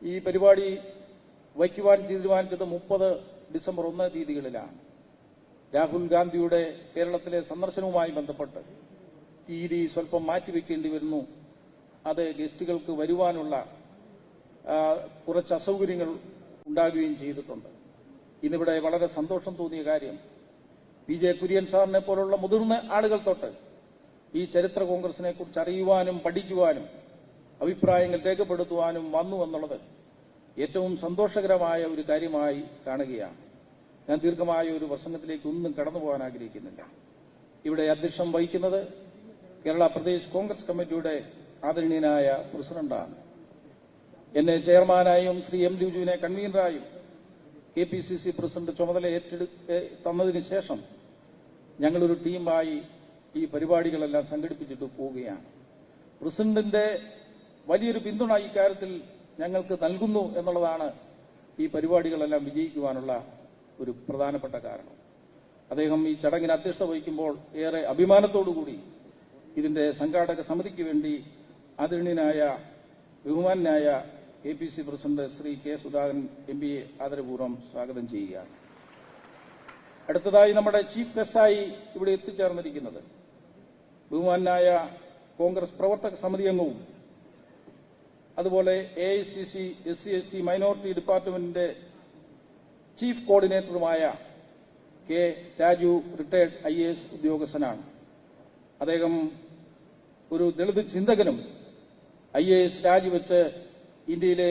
ഈ പരിപാടി വയ്ക്കുവാൻ തീരുമാനിച്ചത് 30 ഡിസംബർ 1 തീയതികളിലാണ്. രാഹുൽ ഗാന്ധിയുടെ കേരളത്തിലെ സന്ദർശനവുമായി ബന്ധപ്പെട്ട് തീയതി സ്വല്പം മാറ്റിവെക്കേണ്ടി വരുന്നു. അത് ഗസ്റ്റുകൾക്ക് വരുവാനുള്ള കുറച്ച് അസൗകര്യങ്ങൾ ഉണ്ടാകുകയും ചെയ്തിട്ടുണ്ട്. ഇന്നിവിടെ വളരെ സന്തോഷം തോന്നിയ കാര്യം PJ കുര്യൻ സാറിനെ പോലുള്ള മുതിർന്ന ആളുകൾ തൊട്ട് ഈ ചരിത്ര കോൺഗ്രസിനെ കുറിച്ച് അറിയുവാനും പഠിക്കുവാനും അഭിപ്രായങ്ങൾ രേഖപ്പെടുത്തുവാനും വന്നു എന്നുള്ളത് ഏറ്റവും സന്തോഷകരമായ ഒരു കാര്യമായി കാണുകയാണ്. ഞാൻ ദീർഘമായ ഒരു പ്രസംഗത്തിലേക്ക് ഒന്നും കടന്നു പോകാൻ ആഗ്രഹിക്കുന്നില്ല. ഇവിടെ അധ്യക്ഷം വഹിക്കുന്നത് കേരള പ്രദേശ് കോൺഗ്രസ് കമ്മിറ്റിയുടെ ആദരണീയനായ പ്രസിഡന്റാണ്. എന്നെ ചെയർമാനായും ശ്രീ M. ലിജുവിനെ കൺവീനറായും KPCC പ്രസിഡന്റ് ചുമതല തന്നതിന് ശേഷം ഞങ്ങളൊരു ടീമായി ഈ പരിപാടികളെല്ലാം സംഘടിപ്പിച്ചിട്ട് പോവുകയാണ്. പ്രസിഡന്റിന്റെ വലിയൊരു പിന്തുണ ഇക്കാര്യത്തിൽ ഞങ്ങൾക്ക് നൽകുന്നു എന്നുള്ളതാണ് ഈ പരിപാടികളെല്ലാം വിജയിക്കുവാനുള്ള ഒരു പ്രധാനപ്പെട്ട കാരണം. അദ്ദേഹം ഈ ചടങ്ങിന് അധ്യക്ഷത വഹിക്കുമ്പോൾ ഏറെ അഭിമാനത്തോടുകൂടി ഇതിന്റെ സംഘാടക സമിതിക്ക് വേണ്ടി ആദരണീയനായ ബഹുമാനായ KPCC president Shri K. Sudhakaran MPയെ ആദരപൂർവ്വം സ്വാഗതം ചെയ്യുകയാണ്. അടുത്തതായി നമ്മുടെ ചീഫ് ഗസ്റ്റായി ഇവിടെ എത്തിച്ചേർന്നിരിക്കുന്നത് ബഹുമാനായ കോൺഗ്രസ് പ്രവർത്തക സമിതി അംഗവും അതുപോലെ AICC SC/ST മൈനോറിറ്റി ഡിപ്പാർട്ട്മെന്റിന്റെ ചീഫ് കോർഡിനേറ്ററുമായ K. രാജു റിട്ടയർഡ് IAS ഉദ്യോഗസ്ഥനാണ്. അദ്ദേഹം ഒരു ദളിത് ചിന്തകനും IAS രാജിവെച്ച് ഇന്ത്യയിലെ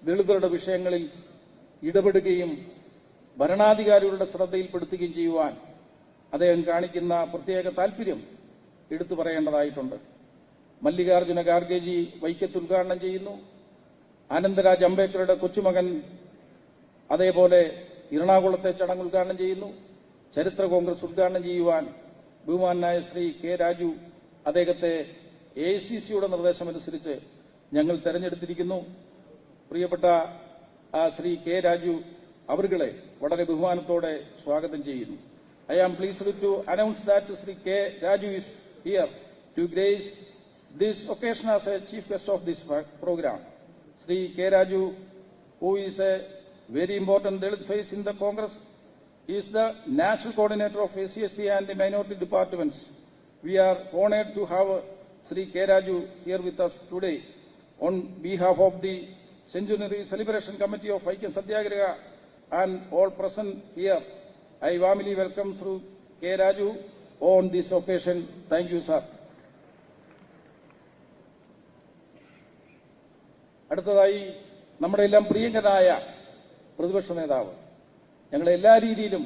ദളിതരുടെ വിഷയങ്ങളിൽ ഇടപെടുകയും ഭരണാധികാരികളുടെ ശ്രദ്ധയിൽപ്പെടുത്തുകയും ചെയ്യുവാൻ അദ്ദേഹം കാണിക്കുന്ന പ്രത്യേക താൽപര്യം എടുത്തു പറയേണ്ടതായിട്ടുണ്ട്. മല്ലികാർജുന ഖാർഗെജി വൈക്കത്ത് ഉദ്ഘാടനം ചെയ്യുന്നു. ആനന്ദരാജ് അംബേദ്കറുടെ കൊച്ചുമകൻ അതേപോലെ എറണാകുളത്തെ ചടങ്ങ് ഉദ്ഘാടനം ചെയ്യുന്നു. ചരിത്ര കോൺഗ്രസ് ഉദ്ഘാടനം ചെയ്യുവാൻ ബഹുമാനായ ശ്രീ K. രാജു അദ്ദേഹത്തെ AICCയുടെ നിർദ്ദേശമനുസരിച്ച് ഞങ്ങൾ തെരഞ്ഞെടുത്തിരിക്കുന്നു. പ്രിയപ്പെട്ട ശ്രീ K. രാജു അവരുകളെ വളരെ ബഹുമാനത്തോടെ സ്വാഗതം ചെയ്യുന്നു. I am pleased to announce that Sri K. Raju is here to grace this occasion as a chief guest of this program. Sri K. Raju, who is a very important Dalit face in the Congress, is the national coordinator of SC/ST and the minority departments. We are honored to have Sri K. Raju here with us today. On behalf of the Centenary Celebration Committee of Vaikam Satyagraha and all present here, I warmly welcome Sri K. Raju on this occasion. Thank you, sir. അടുത്തതായി നമ്മുടെ എല്ലാം പ്രിയങ്കരായ പ്രതിപക്ഷ നേതാവ്, ഞങ്ങളെ എല്ലാ രീതിയിലും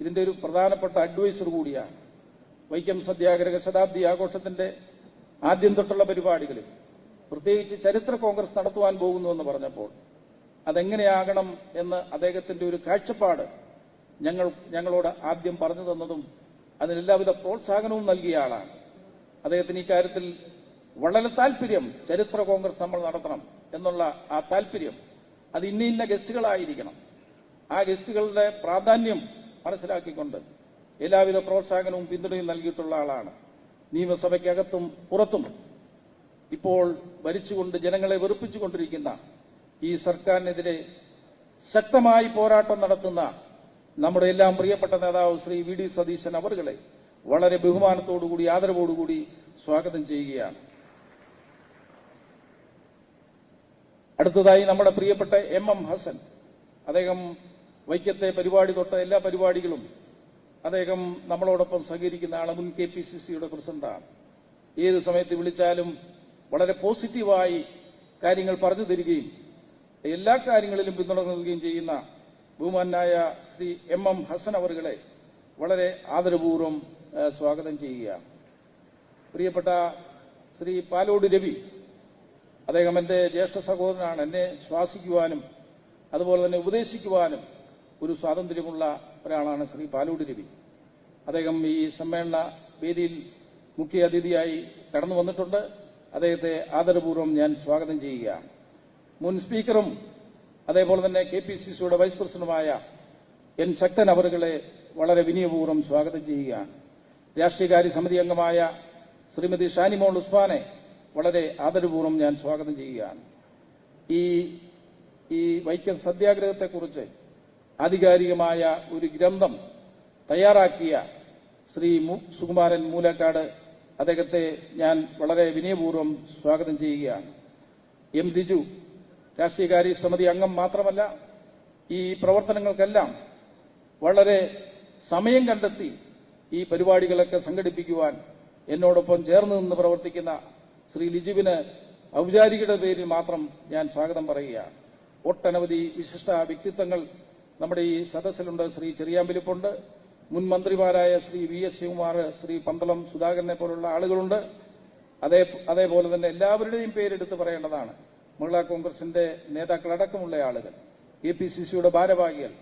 ഇതിന്റെ ഒരു പ്രധാനപ്പെട്ട അഡ്വൈസർ കൂടിയാണ്. വൈക്കം സത്യാഗ്രഹ ശതാബ്ദി ആഘോഷത്തിന്റെ ആദ്യം തൊട്ടുള്ള പരിപാടികളിൽ പ്രത്യേകിച്ച് ചരിത്ര കോൺഗ്രസ് നടത്തുവാൻ പോകുന്നുവെന്ന് പറഞ്ഞപ്പോൾ അതെങ്ങനെയാകണം എന്ന് അദ്ദേഹത്തിന്റെ ഒരു കാഴ്ചപ്പാട് ഞങ്ങളോട് ആദ്യം പറഞ്ഞു തന്നതും അതിനെല്ലാവിധ പ്രോത്സാഹനവും നൽകിയ ആളാണ്. അദ്ദേഹത്തിന് ഇക്കാര്യത്തിൽ വളരെ താല്പര്യം, ചരിത്ര കോൺഗ്രസ് നമ്മൾ നടത്തണം എന്നുള്ള ആ താല്പര്യം അത് ഇന്ന ഗസ്റ്റുകളായിരിക്കണം. ആ ഗസ്റ്റുകളുടെ പ്രാധാന്യം മനസ്സിലാക്കിക്കൊണ്ട് എല്ലാവിധ പ്രോത്സാഹനവും പിന്തുണയും നൽകിയിട്ടുള്ള ആളാണ്. നിയമസഭയ്ക്കകത്തും പുറത്തും ഇപ്പോൾ ഭരിച്ചുകൊണ്ട് ജനങ്ങളെ വെറുപ്പിച്ചുകൊണ്ടിരിക്കുന്ന ഈ സർക്കാരിനെതിരെ ശക്തമായി പോരാട്ടം നടത്തുന്ന നമ്മുടെ എല്ലാം പ്രിയപ്പെട്ട നേതാവ് ശ്രീ VD സതീശൻ അവരുകളെ വളരെ ബഹുമാനത്തോടുകൂടി ആദരവോടുകൂടി സ്വാഗതം ചെയ്യുകയാണ്. അടുത്തതായി നമ്മുടെ പ്രിയപ്പെട്ട MM ഹസൻ, അദ്ദേഹം വൈക്കത്തെ പരിപാടി തൊട്ട് എല്ലാ പരിപാടികളും അദ്ദേഹം നമ്മളോടൊപ്പം സഹകരിക്കുന്ന ആള്. മുൻ KPCCയുടെ പ്രസിഡന്റാണ്. ഏത് സമയത്ത് വിളിച്ചാലും വളരെ പോസിറ്റീവായി കാര്യങ്ങൾ പറഞ്ഞു തരികയും എല്ലാ കാര്യങ്ങളിലും പിന്തുണ നൽകുകയും ചെയ്യുന്ന ബഹുമാനായ ശ്രീ MM ഹസൻ അവരുകളെ വളരെ ആദരപൂർവ്വം സ്വാഗതം ചെയ്യുകയാണ്. പ്രിയപ്പെട്ട ശ്രീ പാലോട് രവി, അദ്ദേഹം എന്റെ ജ്യേഷ്ഠ സഹോദരനാണ്. എന്നെ ശ്വാസിക്കുവാനും അതുപോലെ തന്നെ ഉപദേശിക്കുവാനും ഒരു സ്വാതന്ത്ര്യമുള്ള ഒരാളാണ് ശ്രീ പാലോട് രവി. അദ്ദേഹം ഈ സമ്മേളന വേദിയിൽ മുഖ്യ അതിഥിയായി കടന്നു വന്നിട്ടുണ്ട്. അദ്ദേഹത്തെ ആദരപൂർവ്വം ഞാൻ സ്വാഗതം ചെയ്യുകയാണ്. മുൻ സ്പീക്കറും അതേപോലെ തന്നെ KPCCയുടെ വൈസ് പ്രസിഡന്റുമായ N. ശക്തൻ അവരുകളെ വളരെ വിനയപൂർവ്വം സ്വാഗതം ചെയ്യുകയാണ്. രാഷ്ട്രീയകാര്യ സമിതി അംഗമായ ശ്രീമതി ഷാനിമോൾ ഉസ്മാനെ വളരെ ആദരപൂർവ്വം ഞാൻ സ്വാഗതം ചെയ്യുകയാണ്. ഈ വൈക്കം സത്യാഗ്രഹത്തെക്കുറിച്ച് ആധികാരികമായ ഒരു ഗ്രന്ഥം തയ്യാറാക്കിയ ശ്രീ സുകുമാരൻ മൂലക്കാട്, അദ്ദേഹത്തെ ഞാൻ വളരെ വിനയപൂർവ്വം സ്വാഗതം ചെയ്യുകയാണ്. എം രിജു രാഷ്ട്രീയകാര്യ സമിതി അംഗം മാത്രമല്ല, ഈ പ്രവർത്തനങ്ങൾക്കെല്ലാം വളരെ സമയം കണ്ടെത്തി ഈ പരിപാടികളൊക്കെ സംഘടിപ്പിക്കുവാൻ എന്നോടൊപ്പം ചേർന്ന് നിന്ന് പ്രവർത്തിക്കുന്ന ശ്രീ ലിജുവിന് ഔപചാരികയുടെ പേരിൽ മാത്രം ഞാൻ സ്വാഗതം പറയുകയാണ്. ഒട്ടനവധി വിശിഷ്ട വ്യക്തിത്വങ്ങൾ നമ്മുടെ ഈ സദസ്സിലുണ്ട്. ശ്രീ ചെറിയാമ്പലിപ്പുണ്ട്, മുൻ മന്ത്രിമാരായ ശ്രീ വി എസ് ശിവകുമാർ, ശ്രീ പന്തളം സുധാകരനെ പോലുള്ള ആളുകളുണ്ട്. അതേപോലെ തന്നെ എല്ലാവരുടെയും പേരെടുത്ത് പറയേണ്ടതാണ്. മഹിളാ കോൺഗ്രസിന്റെ നേതാക്കളടക്കമുള്ള ആളുകൾ, APCCയുടെ ഭാരവാഹികൾ,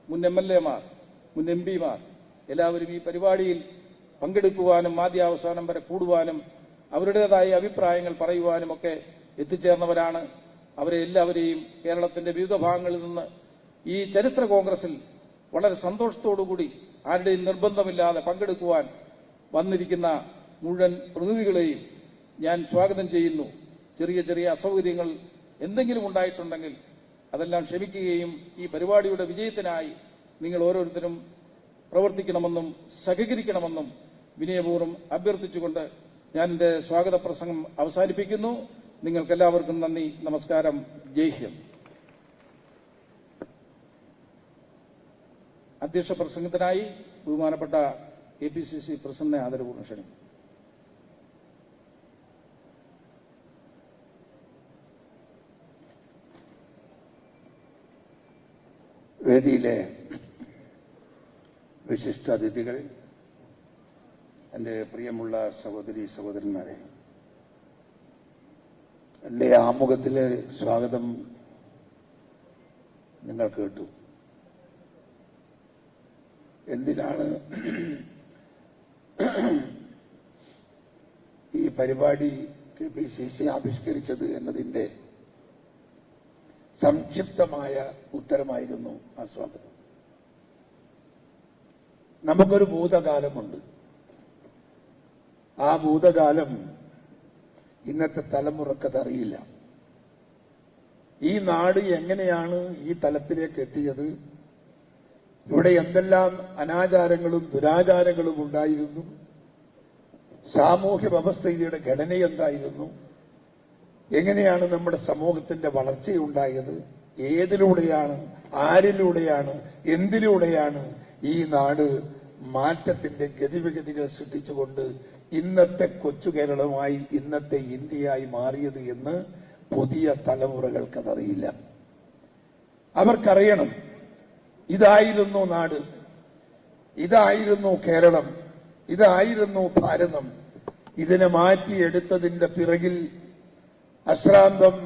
മുൻ MLA മാർ, മുൻ MP മാർ എല്ലാവരും ഈ പരിപാടിയിൽ പങ്കെടുക്കുവാനും ആദ്യാവസാനം വരെ കൂടുവാനും അവരുടേതായ അഭിപ്രായങ്ങൾ പറയുവാനും ഒക്കെ എത്തിച്ചേർന്നവരാണ്. അവരെ എല്ലാവരെയും കേരളത്തിന്റെ വിവിധ ഭാഗങ്ങളിൽ നിന്ന് ഈ ചരിത്ര കോൺഗ്രസിൽ വളരെ സന്തോഷത്തോടുകൂടി ആരുടെയും നിർബന്ധമില്ലാതെ പങ്കെടുക്കുവാൻ വന്നിരിക്കുന്ന മുഴുവൻ പ്രതിനിധികളെയും ഞാൻ സ്വാഗതം ചെയ്യുന്നു. ചെറിയ ചെറിയ അസൗകര്യങ്ങൾ എന്തെങ്കിലും ഉണ്ടായിട്ടുണ്ടെങ്കിൽ അതെല്ലാം ക്ഷമിക്കുകയും ഈ പരിപാടിയുടെ വിജയത്തിനായി നിങ്ങൾ ഓരോരുത്തരും പ്രവർത്തിക്കണമെന്നും സഹകരിക്കണമെന്നും വിനയപൂർവ്വം അഭ്യർത്ഥിച്ചുകൊണ്ട് ഞാൻ എന്റെ സ്വാഗത പ്രസംഗം അവസാനിപ്പിക്കുന്നു. നിങ്ങൾക്കെല്ലാവർക്കും നന്ദി, നമസ്കാരം, ജയ് ഹിന്ദ്. അധ്യക്ഷ പ്രസംഗത്തിനായി ബഹുമാനപ്പെട്ട APCC പ്രസിഡന്റിനെ ആദരപൂർവ്വം ക്ഷണിക്കുന്നു. വേദിയിലെ വിശിഷ്ട അതിഥികൾ, എന്റെ പ്രിയമുള്ള സഹോദരി സഹോദരന്മാരെ, എന്റെ ആമുഖത്തിലെ സ്വാഗതം നിങ്ങൾ കേട്ടു. എന്തിനാണ് ഈ പരിപാടി KPCC ആവിഷ്കരിച്ചത് എന്നതിന്റെ സംക്ഷിപ്തമായ ഉത്തരമായിരുന്നു ആ സ്വാഗതം. നമുക്കൊരു ഭൂതകാലമുണ്ട്. ആ ഭൂതകാലം ഇന്നത്തെ തലമുറക്കതറിയില്ല. ഈ നാട് എങ്ങനെയാണ് ഈ തലത്തിലേക്ക് എത്തിയത്, ഇവിടെ എന്തെല്ലാം അനാചാരങ്ങളും ദുരാചാരങ്ങളും ഉണ്ടായിരുന്നു, സാമൂഹ്യ വ്യവസ്ഥയുടെ ഘടന എന്തായിരുന്നു, എങ്ങനെയാണ് നമ്മുടെ സമൂഹത്തിന്റെ വളർച്ചയുണ്ടായത്, ഏതിലൂടെയാണ്, ആരിലൂടെയാണ്, എന്തിലൂടെയാണ് ഈ നാട് മാറ്റത്തിന്റെ ഗതിവിഗതികൾ സൃഷ്ടിച്ചുകൊണ്ട് ഇന്നത്തെ കൊച്ചു കേരളമായി, ഇന്നത്തെ ഇന്ത്യയായി മാറിയത് എന്ന് പുതിയ തലമുറകൾക്കതറിയില്ല. അവർക്കറിയണം, ഇതായിരുന്നു നാട്, ഇതായിരുന്നു കേരളം, ഇതായിരുന്നു ഭാരതം. ഇതിനെ മാറ്റിയെടുത്തതിന്റെ പിറകിൽ അശ്രാന്തം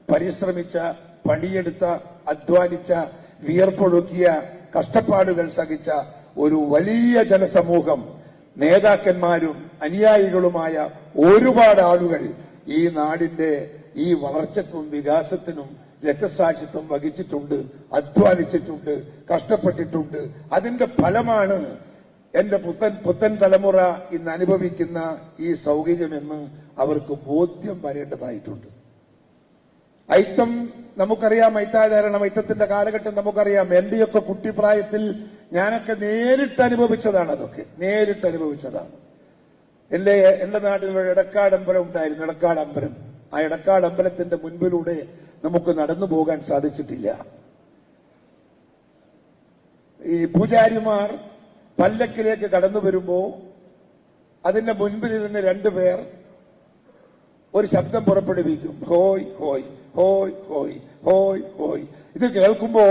പരിശ്രമിച്ച, പണിയെടുത്ത, അധ്വാനിച്ച, വിയർപ്പൊഴുക്കിയ, കഷ്ടപ്പാടുകൾ സഹിച്ച ഒരു വലിയ ജനസമൂഹം, നേതാക്കന്മാരും അനുയായികളുമായ ഒരുപാട് ആളുകൾ ഈ നാടിന്റെ ഈ വളർച്ചയ്ക്കും വികാസത്തിനും രക്തസാക്ഷിത്വം വഹിച്ചിട്ടുണ്ട്, അധ്വാനിച്ചിട്ടുണ്ട്, കഷ്ടപ്പെട്ടിട്ടുണ്ട്. അതിന്റെ ഫലമാണ് എന്റെ പുത്തൻ തലമുറ ഇന്ന് അനുഭവിക്കുന്ന ഈ സൗകര്യമെന്ന് അവർക്ക് ബോധ്യം വരേണ്ടതായിട്ടുണ്ട്. ഐത്തം നമുക്കറിയാം, ഐത്താചാരണം, ഐത്തത്തിന്റെ കാലഘട്ടം നമുക്കറിയാം. എന്റെയൊക്കെ കുട്ടിപ്രായത്തിൽ ഞാനൊക്കെ നേരിട്ട് അനുഭവിച്ചതാണ്. അതൊക്കെ നേരിട്ട് അനുഭവിച്ചതാണ്. എന്റെ നാട്ടിൽ ഒരു എടക്കാടമ്പലം ഉണ്ടായിരുന്നു, എടക്കാടമ്പലം. ആ എടക്കാടമ്പലത്തിന്റെ മുൻപിലൂടെ നമുക്ക് നടന്നു പോകാൻ സാധിച്ചിട്ടില്ല. ഈ പൂജാരിമാർ പല്ലക്കിലേക്ക് കടന്നു വരുമ്പോ അതിന്റെ മുൻപിലിരുന്ന് രണ്ടുപേർ ഒരു ശബ്ദം പുറപ്പെടുവിക്കും, ഹോയ് ഹോയ് ഹോയ് ഹോയ് ഹോയ് ഹോയ്. ഇത് കേൾക്കുമ്പോ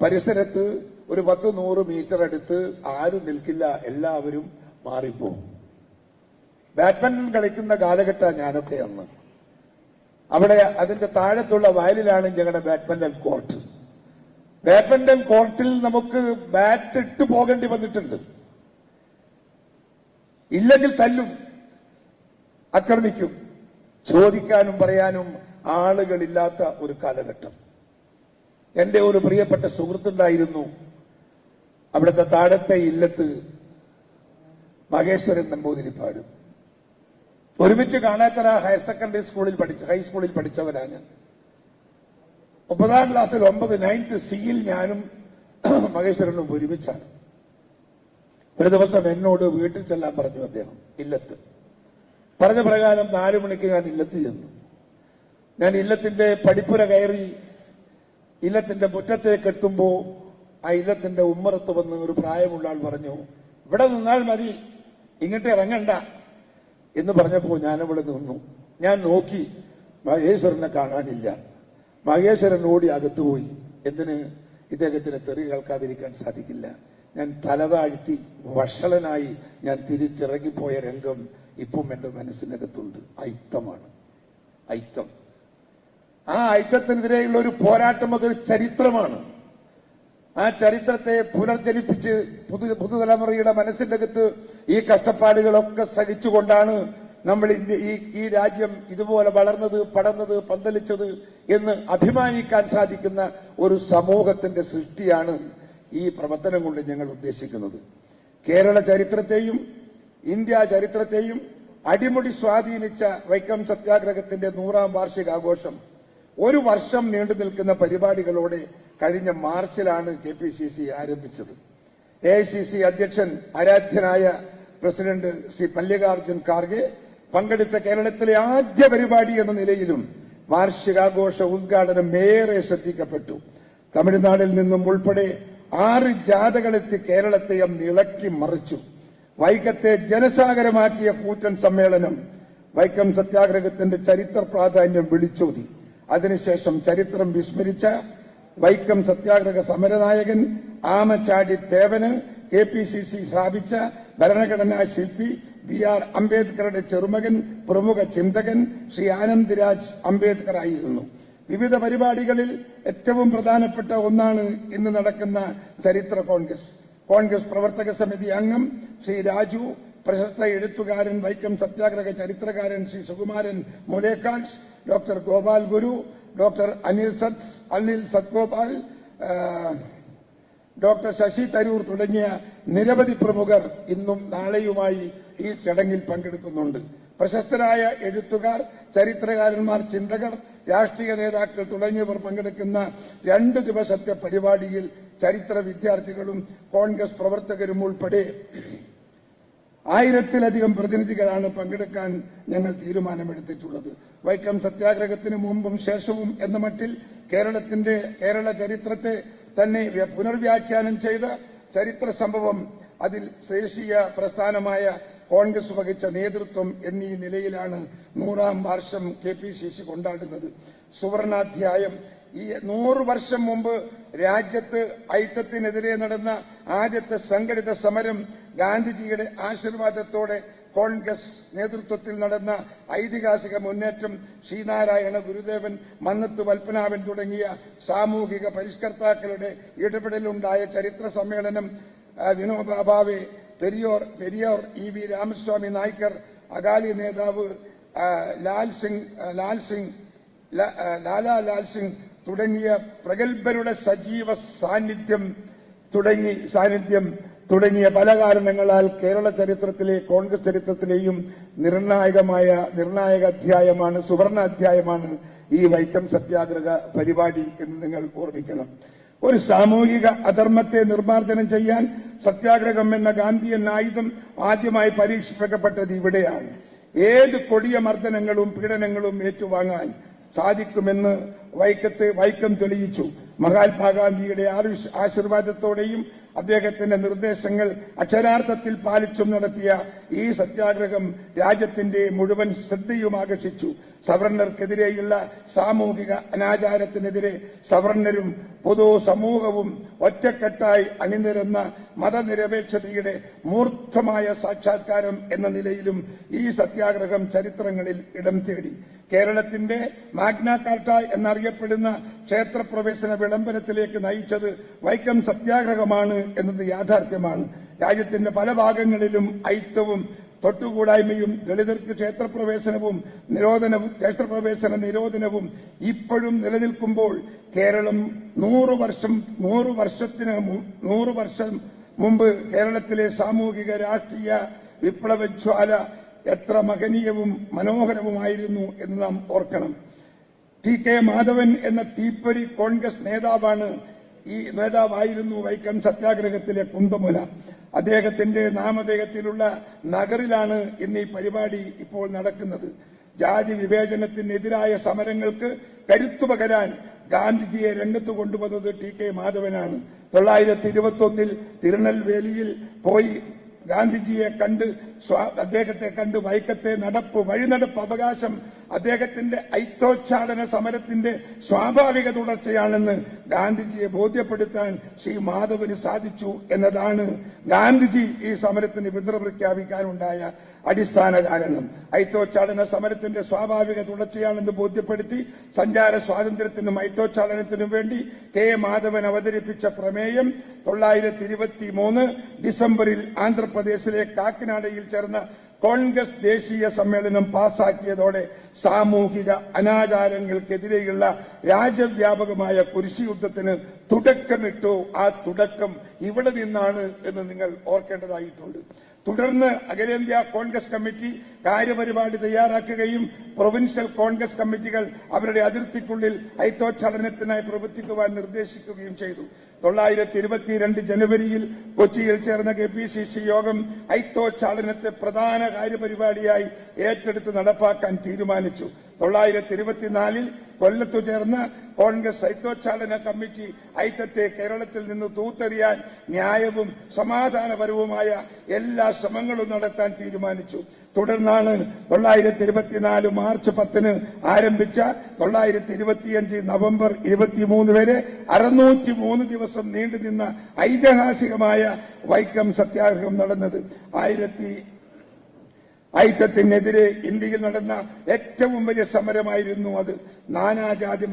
പരിസരത്ത് ഒരു 10-100 മീറ്റർ അടുത്ത് ആരും നിൽക്കില്ല, എല്ലാവരും മാറിപ്പോകും. ബാഡ്മിന്റൺ കളിക്കുന്ന കാലഘട്ടമാണ് ഞാനൊക്കെ അന്ന്. അവിടെ അതിന്റെ താഴത്തുള്ള വയലിലാണ് ഞങ്ങളുടെ ബാഡ്മിന്റൺ കോർട്ട്. ബാഡ്മിന്റൺ കോർട്ടിൽ നമുക്ക് ബാറ്റ് ഇട്ട് പോകേണ്ടി വന്നിട്ടുണ്ട്. ഇല്ലെങ്കിൽ തല്ലും, ആക്രമിക്കും. ചോദിക്കാനും പറയാനും ആളുകളില്ലാത്ത ഒരു കാലഘട്ടം. എന്റെ ഒരു പ്രിയപ്പെട്ട സുഹൃത്തുണ്ടായിരുന്നു അവിടുത്തെ താഴത്തെ ഇല്ലത്ത്, മഹേശ്വരൻ നമ്പൂതിരിപ്പാട്. ഒരുമിച്ച് കാണാത്തറ ഹയർ സെക്കൻഡറി സ്കൂളിൽ ഹൈസ്കൂളിൽ പഠിച്ചവരാണ്. 9ാം ക്ലാസ്സിൽ 9th സിയിൽ ഞാനും മഹേശ്വരനും ഒരുമിച്ചാണ്. ഒരു ദിവസം എന്നോട് വീട്ടിൽ ചെല്ലാൻ പറഞ്ഞു അദ്ദേഹം, ഇല്ലത്ത്. പറഞ്ഞ പ്രകാരം 4 മണിക്ക് ഞാൻ ഇല്ലത്ത് ചെന്നു. ഞാൻ ഇല്ലത്തിന്റെ പടിപ്പുര കയറി ഇല്ലത്തിന്റെ മുറ്റത്തേക്ക് എത്തുമ്പോ ആ ഇല്ലത്തിന്റെ ഉമ്മറത്ത് വന്ന് ഒരു പ്രായമുള്ള ആൾ പറഞ്ഞു, ഇവിടെ നിന്നാൽ മതി, ഇങ്ങോട്ട് ഇറങ്ങണ്ട എന്ന് പറഞ്ഞപ്പോ ഞാനവിടെ നിന്നു. ഞാൻ നോക്കി, മഹേശ്വരനെ കാണാനില്ല. മഹേശ്വരൻ ഓടി അകത്തുപോയി. എന്തിന്? ഇദ്ദേഹത്തിന് തെറി കേൾക്കാതിരിക്കാൻ സാധിക്കില്ല. ഞാൻ തലതാഴ്ത്തി വഷളനായി ഞാൻ തിരിച്ചിറങ്ങിപ്പോയ രംഗം ഇപ്പം എന്റെ മനസ്സിനകത്തുണ്ട്. ഐക്യമാണ്, ഐക്യം. ആ ഐക്യത്തിനെതിരെയുള്ള ഒരു പോരാട്ടം, അതൊരു ചരിത്രമാണ്. ആ ചരിത്രത്തെ പുനർജനിപ്പിച്ച് പുതുതലമുറയുടെ മനസ്സിന്റെ അകത്ത് ഈ കഷ്ടപ്പാടുകളൊക്കെ സഹിച്ചുകൊണ്ടാണ് നമ്മൾ ഈ രാജ്യം ഇതുപോലെ വളർന്നത്, പടർന്നത്, പന്തലിച്ചത് എന്ന് അഭിമാനിക്കാൻ സാധിക്കുന്ന ഒരു സമൂഹത്തിന്റെ സൃഷ്ടിയാണ് ഈ പ്രവർത്തനം കൊണ്ട് ഞങ്ങൾ ഉദ്ദേശിക്കുന്നത്. കേരള ചരിത്രത്തെയും ഇന്ത്യ ചരിത്രത്തെയും അടിമുടി സ്വാധീനിച്ച വൈക്കം സത്യാഗ്രഹത്തിന്റെ 100ാം വാർഷികാഘോഷം ഒരു വർഷം നീണ്ടു നിൽക്കുന്ന പരിപാടികളോടെ കഴിഞ്ഞ മാർച്ചിലാണ് KPCC ആരംഭിച്ചത്. AICC അധ്യക്ഷൻ ആരാധ്യനായ പ്രസിഡന്റ് ശ്രീ മല്ലികാർജുൻ ഖാർഗെ പങ്കെടുത്ത കേരളത്തിലെ ആദ്യ പരിപാടി എന്ന നിലയിലും വാർഷികാഘോഷ ഉദ്ഘാടനം ഏറെ ശ്രദ്ധിക്കപ്പെട്ടു. തമിഴ്നാട്ടിൽ നിന്നും ഉൾപ്പെടെ 6 ജാഥകളെത്തി കേരളത്തെ ഇളക്കി മറിച്ചു. വൈക്കത്തെ ജനസാഗരമാക്കിയ കൂറ്റൻ സമ്മേളനം വൈക്കം സത്യാഗ്രഹത്തിന്റെ ചരിത്ര പ്രാധാന്യം വിളിച്ചോതി. അതിനുശേഷം ചരിത്രം വിസ്മരിച്ച വൈക്കം സത്യാഗ്രഹ സമരനായകൻ ആമച്ചാടി തേവന് KPCC സ്ഥാപിച്ച ഭരണഘടനാ ശില്പി BR അംബേദ്കറുടെ ചെറുമകൻ പ്രമുഖ ചിന്തകൻ ശ്രീ ആനന്ദ്രാജ് അംബേദ്കർ ആയിരുന്നു. വിവിധ പരിപാടികളിൽ ഏറ്റവും പ്രധാനപ്പെട്ട ഒന്നാണ് ഇന്ന് നടക്കുന്ന ചരിത്ര കോൺഗ്രസ്. കോൺഗ്രസ് പ്രവർത്തക സമിതി അംഗം ശ്രീ രാജു, പ്രശസ്ത എഴുത്തുകാരൻ വൈക്കം സത്യാഗ്രഹ ചരിത്രകാരൻ ശ്രീ സുകുമാരൻ മുലേക്കാട്, ഡോക്ടർ ഗോപാൽ ഗുരു, ഡോക്ടർ അനിൽ സത്ഗോപാൽ, ഡോക്ടർ ശശി തരൂർ തുടങ്ങിയ നിരവധി പ്രമുഖർ ഇന്നും നാളെയുമായി ഈ ചടങ്ങിൽ പങ്കെടുക്കുന്നുണ്ട്. പ്രശസ്തരായ എഴുത്തുകാർ, ചരിത്രകാരന്മാർ, ചിന്തകർ, രാഷ്ട്രീയ നേതാക്കൾ തുടങ്ങിയവർ പങ്കെടുക്കുന്ന 2 ദിവസത്തെ പരിപാടിയിൽ ചരിത്ര വിദ്യാർത്ഥികളും കോൺഗ്രസ് പ്രവർത്തകരും ഉൾപ്പെടെ 1000-ലധികം പ്രതിനിധികളാണ് പങ്കെടുക്കാൻ ഞങ്ങൾ തീരുമാനമെടുത്തിട്ടുള്ളത്. വൈക്കം സത്യാഗ്രഹത്തിന് മുമ്പും ശേഷവും എന്ന മട്ടിൽ കേരള ചരിത്രത്തെ തന്നെ പുനർവ്യാഖ്യാനം ചെയ്ത ചരിത്ര സംഭവം, അതിൽ ദേശീയ പ്രസ്ഥാനമായ കോൺഗ്രസ് വഹിച്ച നേതൃത്വം എന്നീ നിലയിലാണ് 100ാം വർഷം KPCC കൊണ്ടാടുന്നത്. സുവർണാധ്യായം. ഈ 100 വർഷം മുമ്പ് രാജ്യത്ത് ഐക്യത്തിനെതിരെ നടന്ന ആദ്യത്തെ സംഘടിത സമരം ഗാന്ധിജിയുടെ ആശീർവാദത്തോടെ കോൺഗ്രസ് നേതൃത്വത്തിൽ നടന്ന ഐതിഹാസിക മുന്നേറ്റം, ശ്രീനാരായണ ഗുരുദേവൻ, മന്നത്ത് പത്മനാഭൻ തുടങ്ങിയ സാമൂഹിക പരിഷ്കർത്താക്കളുടെ ഇടപെടലുണ്ടായ ചരിത്ര സമ്മേളനം, വിനോബ ഭാവെ, പെരിയോർ EV രാമസ്വാമി നായ്ക്കർ, അകാലി നേതാവ് ലാലാ ലാൽ സിംഗ് തുടങ്ങിയ പ്രഗത്ഭരുടെ സജീവ സാന്നിധ്യം തുടങ്ങിയ പല കാരണങ്ങളാൽ കേരള ചരിത്രത്തിലെ കോൺഗ്രസ് ചരിത്രത്തിലെയും നിർണായക അധ്യായമാണ്, സുവർണ അധ്യായമാണ് ഈ വൈക്കം സത്യാഗ്രഹ പരിപാടി എന്ന് നിങ്ങൾ ഓർമ്മിക്കണം. ഒരു സാമൂഹിക അധർമ്മത്തെ നിർമ്മാർജ്ജനം ചെയ്യാൻ സത്യാഗ്രഹം എന്ന ഗാന്ധിയൻ ആയുധം ആദ്യമായി പരീക്ഷിക്കപ്പെട്ടത് ഇവിടെയാണ്. ഏത് കൊടിയ മർദ്ദനങ്ങളും പീഡനങ്ങളും ഏറ്റുവാങ്ങാൻ സാധിക്കുമെന്ന് വൈക്കം തെളിയിച്ചു. മഹാത്മാഗാന്ധിയുടെ ആശീർവാദത്തോടെയും അദ്ദേഹത്തിന്റെ നിർദ്ദേശങ്ങൾ അക്ഷരാർത്ഥത്തിൽ പാലിച്ചും നടത്തിയ ഈ സത്യാഗ്രഹം രാജ്യത്തിന്റെ മുഴുവൻ ശ്രദ്ധയും ആകർഷിച്ചു. സവർണർക്കെതിരെയുള്ള സാമൂഹിക അനാചാരത്തിനെതിരെ സവർണരും പൊതുസമൂഹവും ഒറ്റക്കെട്ടായി അണിനിരന്ന മതനിരപേക്ഷതയുടെ മൂർത്തമായ സാക്ഷാത്കാരം എന്ന നിലയിലും ഈ സത്യാഗ്രഹം ചരിത്രങ്ങളിൽ ഇടം തേടി. കേരളത്തിന്റെ മാഗ്നാ കാർട്ട എന്നറിയപ്പെടുന്ന ക്ഷേത്രപ്രവേശന വിളംബരത്തിലേക്ക് നയിച്ചത് വൈക്കം സത്യാഗ്രഹമാണ് എന്നത് യാഥാർത്ഥ്യമാണ്. രാജ്യത്തിന്റെ പല ഭാഗങ്ങളിലും ഐക്യവും തൊട്ടുകൂടായ്മയും ദളിതർക്ക് ക്ഷേത്രപ്രവേശന നിരോധനവും ഇപ്പോഴും നിലനിൽക്കുമ്പോൾ കേരളം 100 വർഷം മുമ്പ് കേരളത്തിലെ സാമൂഹിക രാഷ്ട്രീയ വിപ്ലവജ്വാല എത്ര മഹനീയവും മനോഹരവുമായിരുന്നു എന്ന് നാം ഓർക്കണം. ടി.കെ. മാധവൻ എന്ന തീപ്പൊരി കോൺഗ്രസ് നേതാവായിരുന്നു വൈക്കം സത്യാഗ്രഹത്തിലെ കുന്തമുന. അദ്ദേഹത്തിന്റെ നാമധേയത്തിലുള്ള നഗറിലാണ് ഇന്ന് ഈ പരിപാടി ഇപ്പോൾ നടക്കുന്നത്. ജാതി വിവേചനത്തിനെതിരായ സമരങ്ങൾക്ക് കരുത്തു പകരാൻ ഗാന്ധിജിയെ രംഗത്ത് കൊണ്ടുവന്നത് ടി.കെ. മാധവനാണ്. 1921 തിരുനെൽവേലിയിൽ പോയി ഗാന്ധിജിയെ കണ്ട് അദ്ദേഹത്തെ കണ്ട് വൈക്കത്തെ വഴിനടപ്പ് അവകാശം അദ്ദേഹത്തിന്റെ ഐത്തോച്ചാടന സമരത്തിന്റെ സ്വാഭാവിക തുടർച്ചയാണെന്ന് ഗാന്ധിജിയെ ബോധ്യപ്പെടുത്താൻ ശ്രീ മാധവന് സാധിച്ചു എന്നതാണ് ഗാന്ധിജി ഈ സമരത്തിന് പിന്തുണ പ്രഖ്യാപിക്കാനുണ്ടായ അടിസ്ഥാന കാരണം. ഐത്തോച്ചാടന സമരത്തിന്റെ സ്വാഭാവിക തുടർച്ചയാണെന്ന് ബോധ്യപ്പെടുത്തി സഞ്ചാര സ്വാതന്ത്ര്യത്തിനും ഐത്തോച്ചാടനത്തിനും വേണ്ടി കെ. മാധവൻ അവതരിപ്പിച്ച പ്രമേയം 1923 ഡിസംബറിൽ ആന്ധ്രാപ്രദേശിലെ കാക്കിനാഡയിൽ ചേർന്ന കോൺഗ്രസ് ദേശീയ സമ്മേളനം പാസാക്കിയതോടെ സാമൂഹിക അനാചാരങ്ങൾക്കെതിരെയുള്ള രാജ്യവ്യാപകമായ കുരിശുയുദ്ധത്തിന് തുടക്കമിട്ടു. ആ തുടക്കം ഇവിടെ നിന്നാണ് എന്ന് നിങ്ങൾ ഓർക്കേണ്ടതായിട്ടുണ്ട്. തുടർന്ന് അഖിലേന്ത്യാ കോൺഗ്രസ് കമ്മിറ്റി കാര്യപരിപാടി തയ്യാറാക്കുകയും പ്രൊവിൻഷ്യൽ കോൺഗ്രസ് കമ്മിറ്റികൾ അവരുടെ അതിർത്തിക്കുള്ളിൽ ഐത്തോച്ചാടനത്തിനായി പ്രവർത്തിക്കുവാൻ നിർദ്ദേശിക്കുകയും ചെയ്തു. 1922 ജനുവരിയിൽ കൊച്ചിയിൽ ചേർന്ന KPCC യോഗം ഐത്തോച്ചാടനത്തെ പ്രധാന കാര്യപരിപാടിയായി ഏറ്റെടുത്ത് നടപ്പാക്കാൻ തീരുമാനിച്ചു. 1924 കൊല്ലത്തു ചേർന്ന കോൺഗ്രസ് ഐത്തോച്ചാടന കമ്മിറ്റി ഐത്തത്തെ കേരളത്തിൽ നിന്ന് തൂത്തെറിയാൻ ന്യായവും സമാധാനപരവുമായ എല്ലാ ശ്രമങ്ങളും നടത്താൻ തീരുമാനിച്ചു. തുടർന്നാണ് 1924 മാർച്ച് 10 ആരംഭിച്ച 1925 നവംബർ 23 വരെ 603 ദിവസം നീണ്ടുനിന്ന ഐതിഹാസികമായ വൈക്കം സത്യാഗ്രഹം നടന്നത്. ഐത്തത്തിനെതിരെ ഇന്ത്യയിൽ നടന്ന ഏറ്റവും വലിയ സമരമായിരുന്നു അത്. നാനാജാതി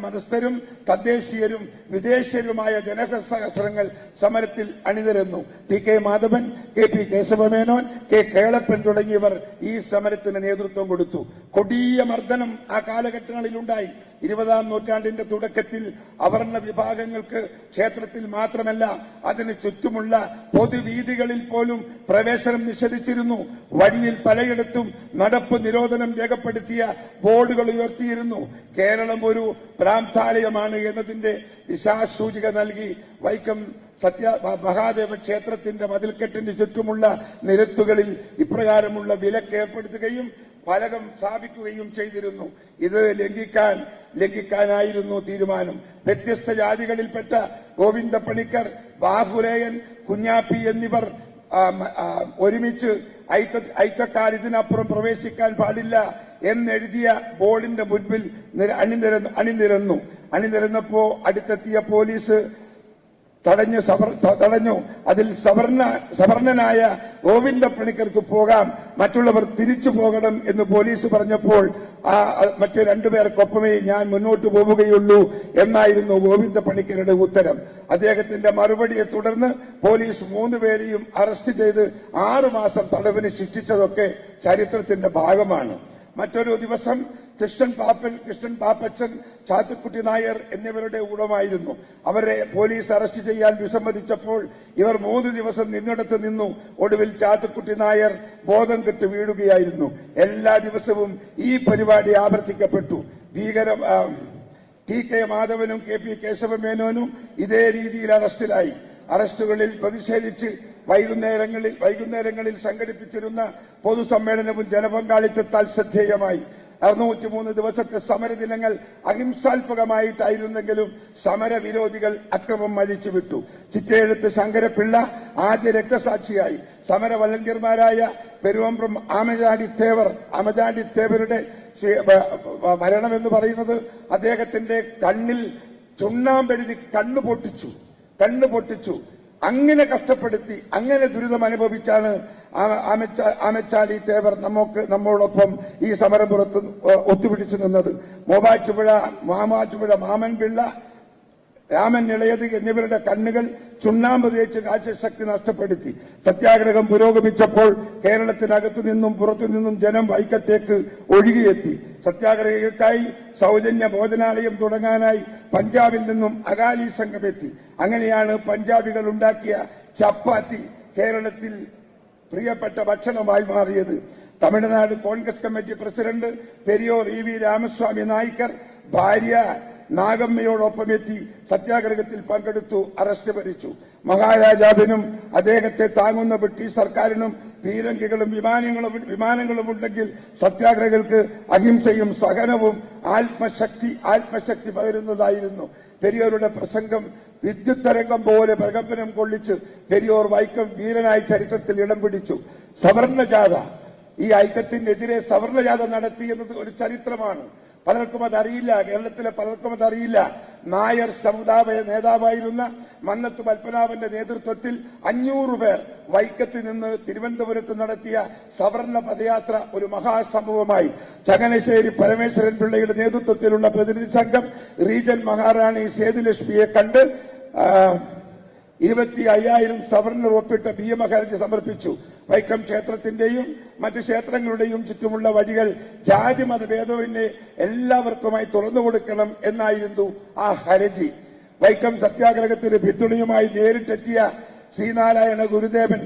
മതസ്ഥരും തദ്ദേശീയരും വിദേശീയരുമായ ജനസഹസ്രങ്ങൾ സമരത്തിൽ അണിനിരന്നു. TK. Madhavan, K P. Kesava Menon, K. Kelappan തുടങ്ങിയവർ ഈ സമരത്തിന് നേതൃത്വം കൊടുത്തു. കൊടിയ മർദ്ദനം ആ കാലഘട്ടങ്ങളിലുണ്ടായി. 20-ാം നൂറ്റാണ്ടിന്റെ തുടക്കത്തിൽ അവർണ വിഭാഗങ്ങൾക്ക് ക്ഷേത്രത്തിൽ മാത്രമല്ല അതിന് ചുറ്റുമുള്ള പൊതുവീഥികളിൽ പോലും പ്രവേശനം നിഷേധിച്ചിരുന്നു. വഴിയിൽ പലയിടത്തും നടപ്പ് നിരോധനം രേഖപ്പെടുത്തിയ ബോർഡുകൾ ഉയർത്തിയിരുന്നു. കേരളം ഒരു ഭ്രാന്താലയമാണ് എന്നതിന്റെ ദിശാസൂചിക നൽകി വൈക്കം മഹാദേവ ക്ഷേത്രത്തിന്റെ മതിൽക്കെട്ടിന് ചുറ്റുമുള്ള നിരത്തുകളിൽ ഇപ്രകാരമുള്ള വിലക്ക് ഏർപ്പെടുത്തുകയും ഫലകം സ്ഥാപിക്കുകയും ചെയ്തിരുന്നു. ഇത് ലംഘിക്കാനായിരുന്നു തീരുമാനം. വ്യത്യസ്ത ജാതികളിൽപ്പെട്ട ഗോവിന്ദ പണിക്കർ, ബാഹുലേയൻ, കുഞ്ഞാപ്പി എന്നിവർ ഒരുമിച്ച് ഐത്തക്കാർ ഇതിനപ്പുറം പ്രവേശിക്കാൻ പാടില്ല എന്നെഴുതിയ ബോർഡിന്റെ മുൻപിൽ അണിനിരന്നപ്പോ അടുത്തെത്തിയ പോലീസ് തടഞ്ഞു. അതിൽ സവർണനായ ഗോവിന്ദ പണിക്കർക്ക് പോകാം, മറ്റുള്ളവർ തിരിച്ചു പോകണം എന്ന് പോലീസ് പറഞ്ഞപ്പോൾ മറ്റു രണ്ടുപേർക്കൊപ്പമേ ഞാൻ മുന്നോട്ട് പോവുകയുള്ളൂ എന്നായിരുന്നു ഗോവിന്ദ പണിക്കരുടെ ഉത്തരം. അദ്ദേഹത്തിന്റെ മറുപടിയെ തുടർന്ന് പോലീസ് 3 പേരെയും അറസ്റ്റ് ചെയ്ത് 6 മാസം തടവിന് ശിക്ഷിച്ചതൊക്കെ ചരിത്രത്തിന്റെ ഭാഗമാണ്. മറ്റൊരു ദിവസം കൃഷ്ണൻ പാപ്പച്ചൻ, ചാത്തുക്കുട്ടി നായർ എന്നിവരുടെ ഊഴമായിരുന്നു. അവരെ പോലീസ് അറസ്റ്റ് ചെയ്യാൻ വിസമ്മതിച്ചപ്പോൾ ഇവർ 3 ദിവസം നിന്നിടത്ത് നിന്നു. ഒടുവിൽ ചാത്തുക്കുട്ടി നായർ ബോധം കെട്ട് വീഴുകയായിരുന്നു. എല്ലാ ദിവസവും ഈ പരിപാടി ആവർത്തിക്കപ്പെട്ടു. ടി.കെ. മാധവനും കെ.പി. കേശവമേനോനും ഇതേ രീതിയിൽ അറസ്റ്റിലായി. അറസ്റ്റുകളിൽ പ്രതിഷേധിച്ച് വൈകുന്നേരങ്ങളിൽ സംഘടിപ്പിച്ചിരുന്ന പൊതുസമ്മേളനവും ജനപങ്കാളിത്തത്താൽ ശ്രദ്ധേയമായി. 603 ദിവസത്തെ സമരദിനങ്ങൾ അഹിംസാത്മകമായിട്ടായിരുന്നെങ്കിലും സമരവിരോധികൾ അക്രമം അഴിച്ചുവിട്ടു. ചിറ്റയെഴുത്ത് ശങ്കരപ്പിള്ള ആദ്യ രക്തസാക്ഷിയായി. സമര വളണ്ടിയർമാരായ പെരുവമ്പ്രം ആമചാണ്ടി തേവരുടെ മരണമെന്ന് പറയുന്നത് അദ്ദേഹത്തിന്റെ കണ്ണിൽ ചുണ്ണാമ്പെഴുതി കണ്ണു പൊട്ടിച്ചു. അങ്ങനെ കഷ്ടപ്പെടുത്തി, അങ്ങനെ ദുരിതം അനുഭവിച്ചാണ് ആമച്ചാലി തേവർ നമ്മോടൊപ്പം ഈ സമരപുറത്ത് ഒത്തുപിടിച്ചു നിന്നത്. മാമാറ്റുപുഴ മാമൻപിള്ള, രാമൻ ഇളയത് എന്നിവരുടെ കണ്ണുകൾ ചുണ്ണാമ്പ് തേച്ച് കാഴ്ചശക്തി നഷ്ടപ്പെടുത്തി. സത്യാഗ്രഹം പുരോഗമിച്ചപ്പോൾ കേരളത്തിനകത്തു നിന്നും പുറത്തുനിന്നും ജനം വൈക്കത്തേക്ക് ഒഴുകിയെത്തി. സത്യാഗ്രഹികൾക്കായി സൗജന്യ ഭോജനാലയം തുടങ്ങാനായി പഞ്ചാബിൽ നിന്നും അകാലി സംഘമെത്തി. അങ്ങനെയാണ് പഞ്ചാബികൾ ഉണ്ടാക്കിയ ചപ്പാത്തി കേരളത്തിൽ പ്രിയപ്പെട്ട ഭക്ഷണമായി മാറിയത്. Tamil Nadu Congress committee president Periyar E V Ramaswamy Naicker ഭാര്യ നാഗമ്മയോടൊപ്പമെത്തി സത്യാഗ്രഹത്തിൽ പങ്കെടുത്തു, അറസ്റ്റ് വരിച്ചു. മഹാരാജാവിനും അദ്ദേഹത്തെ താങ്ങുന്ന ബ്രിട്ടീഷ് സർക്കാരിനും പീരങ്കികളും വിമാനങ്ങളും ഉണ്ടെങ്കിൽ സത്യാഗ്രഹികൾക്ക് അഹിംസയും സഹനവും ആത്മശക്തി പകരുന്നതായിരുന്നു. പെരിയോരുടെ പ്രസംഗം വിദ്യുത് തരംഗം പോലെ പ്രകമ്പനം കൊള്ളിച്ച് പെരിയോർ വൈക്കം വീരനായി ചരിത്രത്തിൽ ഇടം പിടിച്ചു. സവർണജാഥ, ഈ ഐക്യത്തിനെതിരെ സവർണജാഥ നടത്തിയെന്നത് ഒരു ചരിത്രമാണ്. പലർക്കും അതറിയില്ല, കേരളത്തിലെ പലർക്കും അതറിയില്ല. നായർ സമുദായ നേതാവായിരുന്ന മന്നത്ത് പത്മനാഭന്റെ നേതൃത്വത്തിൽ 500 പേർ വൈക്കത്ത് നിന്ന് തിരുവനന്തപുരത്ത് നടത്തിയ സവർണ പദയാത്ര ഒരു മഹാസംഭവമായി. ചങ്ങനാശ്ശേരി പരമേശ്വരൻ പിള്ളയുടെ നേതൃത്വത്തിലുള്ള പ്രതിനിധി സംഘം റീജൻ മഹാറാണി സേതുലക്ഷ്മിയെ കണ്ട് 25,000 സവർണർ ഒപ്പിട്ട ഹർജി സമർപ്പിച്ചു. വൈക്കം ക്ഷേത്രത്തിന്റെയും മറ്റ് ക്ഷേത്രങ്ങളുടെയും ചുറ്റുമുള്ള വഴികൾ ജാതി മതഭേദവിനെ എല്ലാവർക്കുമായി തുറന്നുകൊടുക്കണം എന്നായിരുന്നു ആ ഹർജി. വൈക്കം സത്യാഗ്രഹത്തിന് പിന്തുണയുമായി നേരിട്ടെത്തിയ ശ്രീനാരായണ ഗുരുദേവൻ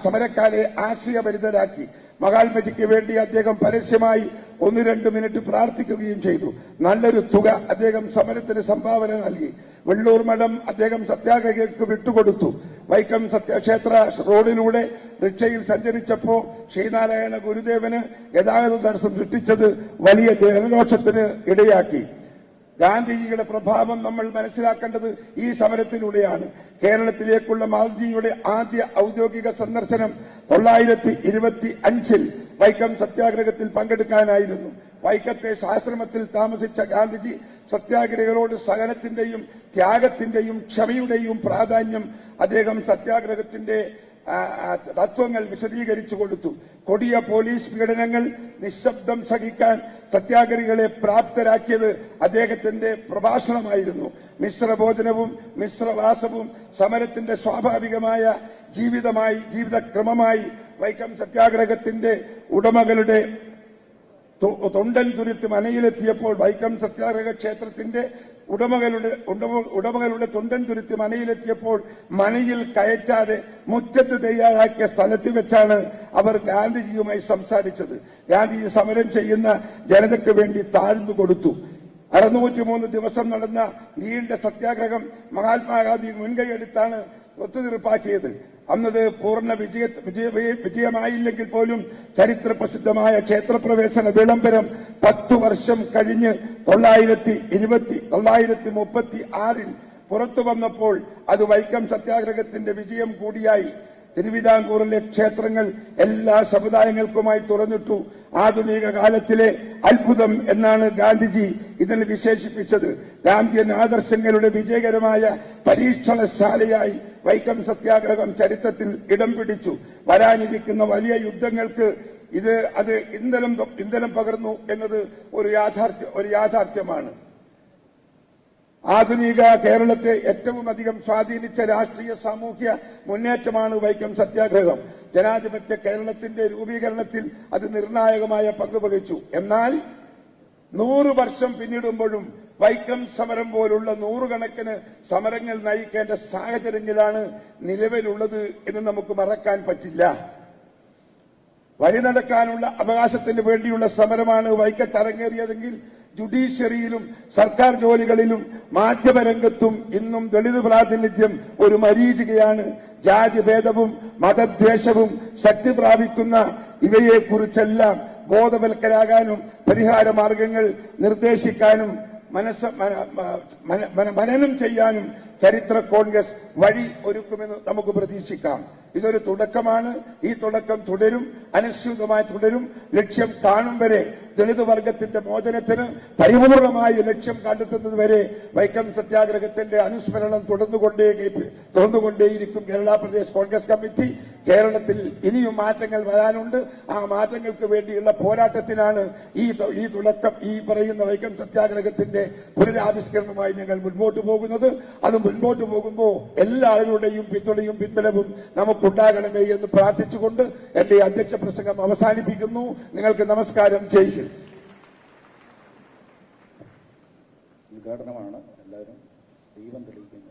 സമരക്കാരെ ആശയഭരിതരാക്കി. മഹാത്മജിക്ക് വേണ്ടി അദ്ദേഹം പരസ്യമായി 1-2 മിനിറ്റ് പ്രാർത്ഥിക്കുകയും ചെയ്തു. നല്ലൊരു തുക അദ്ദേഹം സമരത്തിന് സംഭാവന നൽകി. വെള്ളൂർ മഠം അദ്ദേഹം സത്യാഗ്രഹികൾക്ക് വിട്ടുകൊടുത്തു. വൈക്കം സത്യക്ഷേത്ര റോഡിലൂടെ റിക്ഷയിൽ സഞ്ചരിച്ചപ്പോൾ ശ്രീനാരായണ ഗുരുദേവന് ഗതാഗത തടസ്സം സൃഷ്ടിച്ചത് വലിയ ജനരോഷത്തിന് ഇടയാക്കി. ഗാന്ധിജിയുടെ പ്രഭാവം നമ്മൾ മനസ്സിലാക്കേണ്ടത് ഈ സമരത്തിലൂടെയാണ്. കേരളത്തിലേക്കുള്ള ഗാന്ധിജിയുടെ ആദ്യ ഔദ്യോഗിക സന്ദർശനം 925 വൈക്കം സത്യാഗ്രഹത്തിൽ പങ്കെടുക്കാനായിരുന്നു. വൈക്കത്തെ ആശ്രമത്തിൽ താമസിച്ച ഗാന്ധിജി സത്യാഗ്രഹികളോട് സഹനത്തിന്റെയും ത്യാഗത്തിന്റെയും ക്ഷമയുടെയും പ്രാധാന്യം അദ്ദേഹം സത്യാഗ്രഹത്തിന്റെ തത്വങ്ങൾ വിശദീകരിച്ചു കൊടുത്തു. കൊടിയ പോലീസ് പീഡനങ്ങൾ നിശബ്ദം സഹിക്കാൻ സത്യാഗ്രഹികളെ പ്രാപ്തരാക്കിയത് അദ്ദേഹത്തിന്റെ പ്രഭാഷണമായിരുന്നു. മിശ്രഭോജനവും മിശ്രവാസവും സമരത്തിന്റെ സ്വാഭാവികമായ ജീവിതക്രമമായി വൈക്കം സത്യാഗ്രഹത്തിന്റെ ഉടമകളുടെ തൊണ്ടൻ തുരുത്ത് മനയിലെത്തിയപ്പോൾ വൈക്കം സത്യാഗ്രഹ ക്ഷേത്രത്തിന്റെ ഉടമകളുടെ തൊണ്ടൻ തുരുത്ത് മനയിലെത്തിയപ്പോൾ മനയിൽ കയറ്റാതെ മുറ്റത്ത് തയ്യാറാക്കിയ സ്ഥലത്ത് വെച്ചാണ് അവർ ഗാന്ധിജിയുമായി സംസാരിച്ചത്. ഗാന്ധിജി സമരം ചെയ്യുന്ന ജനതയ്ക്ക് വേണ്ടി താഴ്ന്നു കൊടുത്തു. 603 ദിവസം നടന്ന നീണ്ട സത്യാഗ്രഹം മഹാത്മാഗാന്ധി മുൻകൈയെടുത്താണ് ഒത്തുതീർപ്പാക്കിയത്. അന്നത് പൂർണ്ണ വിജയമായില്ലെങ്കിൽ പോലും ചരിത്ര പ്രസിദ്ധമായ ക്ഷേത്രപ്രവേശന വിളംബരം 10 വർഷം കഴിഞ്ഞ് 1936 പുറത്തു വന്നപ്പോൾ അത് വൈക്കം സത്യാഗ്രഹത്തിന്റെ വിജയം കൂടിയായി. തിരുവിതാംകൂറിലെ ക്ഷേത്രങ്ങൾ എല്ലാ സമുദായങ്ങൾക്കുമായി തുറന്നിട്ടു. ആധുനിക കാലത്തിലെ അത്ഭുതം എന്നാണ് ഗാന്ധിജി ഇതിനെ വിശേഷിപ്പിച്ചത്. ഗാന്ധിയൻ ആദർശങ്ങളുടെ വിജയകരമായ പരീക്ഷണശാലയായി വൈക്കം സത്യാഗ്രഹം ചരിത്രത്തിൽ ഇടം പിടിച്ചു. വരാനിരിക്കുന്ന വലിയ യുദ്ധങ്ങൾക്ക് അത് ഇന്ധനം പകർന്നു എന്നത് ഒരു യാഥാർത്ഥ്യമാണ്. ആധുനിക കേരളത്തെ ഏറ്റവും അധികം സ്വാധീനിച്ച രാഷ്ട്രീയ സാമൂഹ്യ മുന്നേറ്റമാണ് വൈക്കം സത്യാഗ്രഹം. ജനാധിപത്യ കേരളത്തിന്റെ രൂപീകരണത്തിൽ അത് നിർണായകമായ പങ്ക് വഹിച്ചു. എന്നാൽ 100 വർഷം പിന്നിടുമ്പോഴും വൈക്കം സമരം പോലുള്ള 100 കണക്കിന് സമരങ്ങൾ നയിക്കേണ്ട സാഹചര്യങ്ങളാണ് നിലവിലുള്ളത് എന്ന് നമുക്ക് മറക്കാൻ പറ്റില്ല. വഴി നടക്കാനുള്ള അവകാശത്തിന് വേണ്ടിയുള്ള സമരമാണ് വൈക്കത്ത് അരങ്ങേറിയതെങ്കിൽ ജുഡീഷ്യറിയിലും സർക്കാർ ജോലികളിലും മാധ്യമരംഗത്തും ഇന്നും ദളിത് പ്രാതിനിധ്യം ഒരു മരീചികയാണ്. ജാതിഭേദവും മതദ്വേഷവും ശക്തി പ്രാപിക്കുന്ന ഇവയെക്കുറിച്ചെല്ലാം ബോധവൽക്കരാകാനും പരിഹാര മാർഗങ്ങൾ നിർദ്ദേശിക്കാനും മനനം ചെയ്യാനും ചരിത്ര കോൺഗ്രസ് വഴി ഒരുക്കുമെന്ന് നമുക്ക് പ്രതീക്ഷിക്കാം. ഇതൊരു തുടക്കമാണ്. ഈ തുടക്കം തുടരും, അനുസ്യൂതമായി തുടരും. ലക്ഷ്യം കാണും വരെ, ദളിത് വർഗത്തിന്റെ മോചനത്തിന് പരിപൂർണമായ ലക്ഷ്യം കണ്ടെത്തുന്നതുവരെ വൈക്കം സത്യാഗ്രഹത്തിന്റെ അനുസ്മരണം തുടർന്നുകൊണ്ടേയിരിക്കും കേരള പ്രദേശ് കോൺഗ്രസ് കമ്മിറ്റി. കേരളത്തിൽ ഇനിയും മാറ്റങ്ങൾ വരാനുണ്ട്. ആ മാറ്റങ്ങൾക്ക് വേണ്ടിയുള്ള പോരാട്ടത്തിനാണ് ഈ തുടക്കം, ഈ പറയുന്ന വൈക്കം സത്യാഗ്രഹത്തിന്റെ പുനരാവിഷ്കരണവുമായി ഞങ്ങൾ മുൻപോട്ട് പോകുന്നത്. അത് മുൻപോട്ട് പോകുമ്പോൾ എല്ലാ ആളുകളുടെയും പിന്തുണയും പിൻബലവും നമുക്കുണ്ടാകണമേ എന്ന് പ്രാർത്ഥിച്ചുകൊണ്ട് എന്റെ അധ്യക്ഷ പ്രസംഗം അവസാനിപ്പിക്കുന്നു. നിങ്ങൾക്ക് നമസ്കാരം. ജയ് ഹിന്ദ്. ഉദ്ഘാടനമാണ്. എല്ലാവരും ദീപം തെളിയിക്കുന്നത്.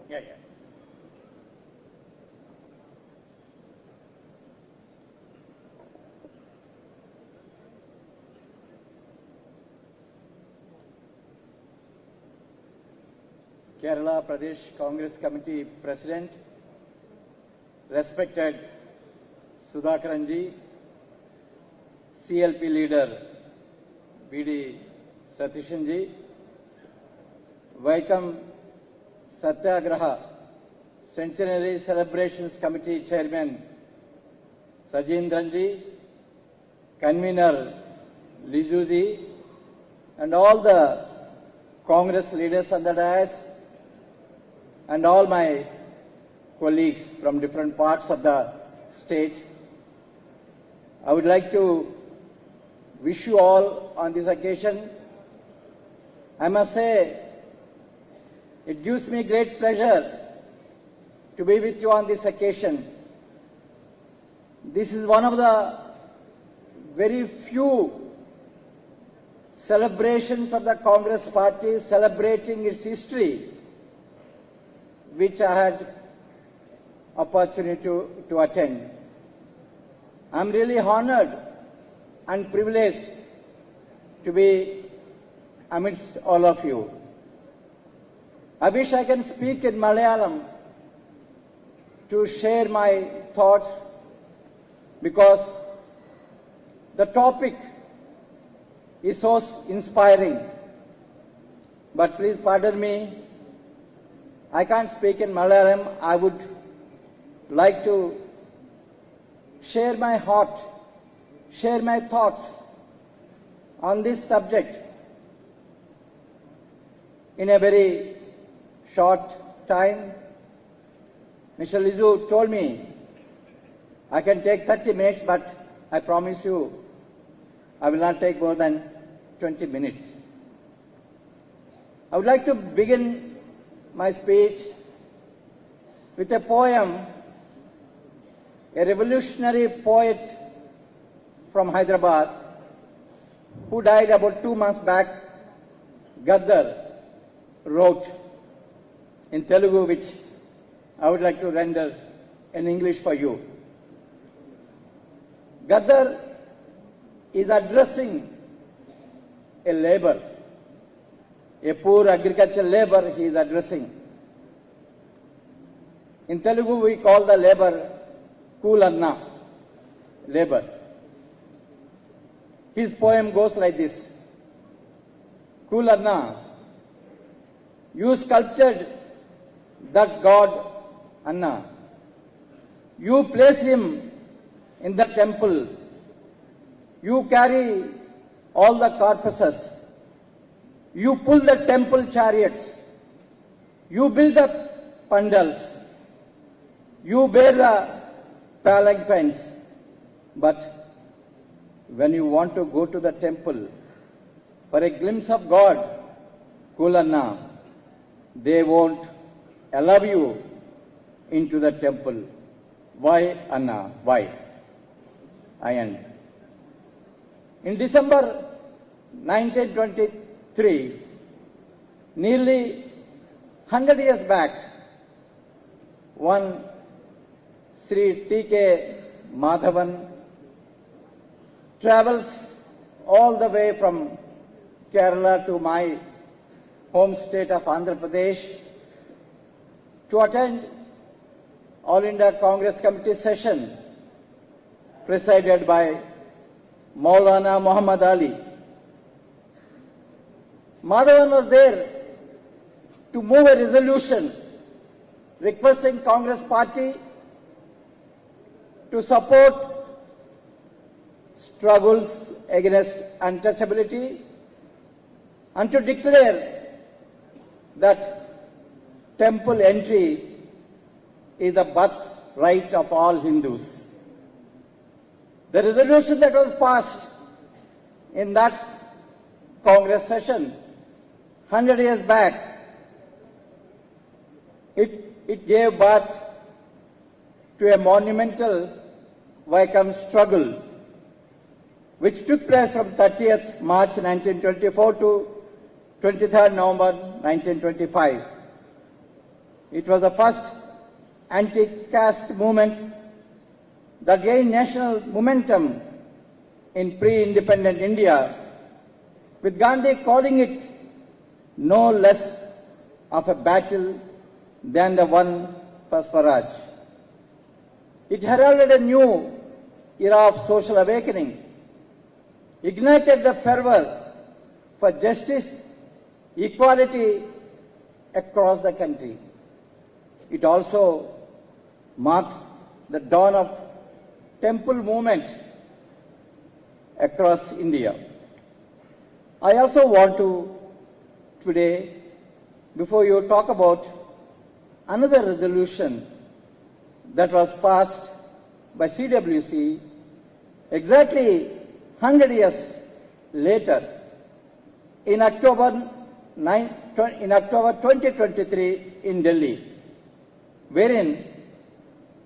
Yeah. Kerala Pradesh Congress Committee President, respected Sudhakaranji, CLP leader BD Satishanji, Vaikam Satyagraha Centenary Celebrations Committee Chairman Sajindranji, Convener Lijuji, and all the Congress leaders on the dais, and all my colleagues from different parts of the state. I would like to wish you all on this occasion. I must say, it gives me great pleasure to be with you on this occasion. This is one of the very few celebrations of the Congress Party celebrating its history, which I had opportunity to attend. I'm really honored and privileged to be amidst all of you. I wish I can speak in Malayalam to share my thoughts, because the topic is so inspiring. But please pardon me, I can't speak in Malayalam. I would like to share my heart, share my thoughts on this subject in a very short time. Mr. Lizu told me I can take 30 minutes, but I promise you I will not take more than 20 minutes. I would like to begin my speech with a poem. A revolutionary poet from Hyderabad who died about 2 months back, Gaddar, wrote in Telugu, which I would like to render in English for you. Gaddar is addressing a labor, a poor agricultural labor he is addressing. In Telugu we call the labor Kulanna, labor. His poem goes like this. Kulanna, you sculpted that god Anna. You place him in the temple. You carry all the corpses. You pull the temple chariots. You build the pandals. You bear the palanquins. But when you want to go to the temple for a glimpse of God, Kulanna, they won't allow you into the temple. Why, Anna? Why? I end. In December 1923, nearly 100 years back, one Sri T.K. Madhavan travels all the way from Kerala to my home state of Andhra Pradesh to attend All India Congress Committee session presided by Maulana Muhammad Ali. Madhavan was there to move a resolution requesting Congress Party to support struggles against untouchability and to declare that temple entry is the birthright of all Hindus. The resolution that was passed in that Congress session 100 years back, it gave birth to a monumental Vaikam struggle which took place from 30th March 1924 to 23rd November 1925. It was the first anti-caste movement that gained national momentum in pre-independent India, with Gandhi calling it no less of a battle than the one for Swaraj. It heralded a new era of social awakening, ignited the fervor for justice, equality across the country. It also marked the dawn of temple movement across India. I also want to today, before you talk about another resolution that was passed by CWC exactly 100 years later in October 2023 in Delhi, wherein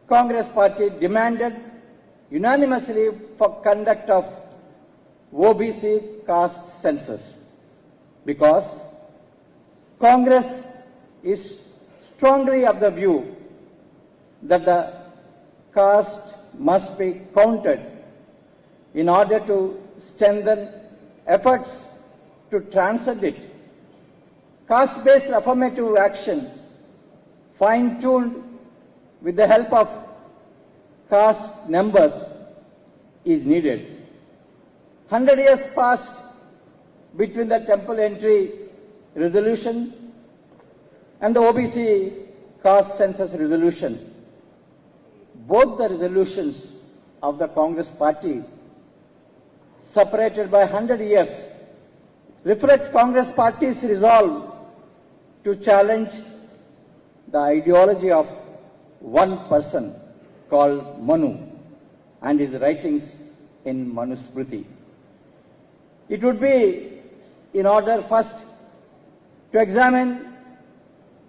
Congress Party demanded unanimously for conduct of OBC caste census, because Congress is strongly of the view that the caste must be counted in order to strengthen efforts to transcend it. Caste-based affirmative action, fine-tuned with the help of caste numbers, is needed. 100 years passed between the temple entry resolution and the OBC caste census resolution. Both the resolutions of the Congress party, separated by 100 years, reflect Congress party's resolve to challenge the ideology of one person called Manu and his writings in Manusmriti. It would be in order first to examine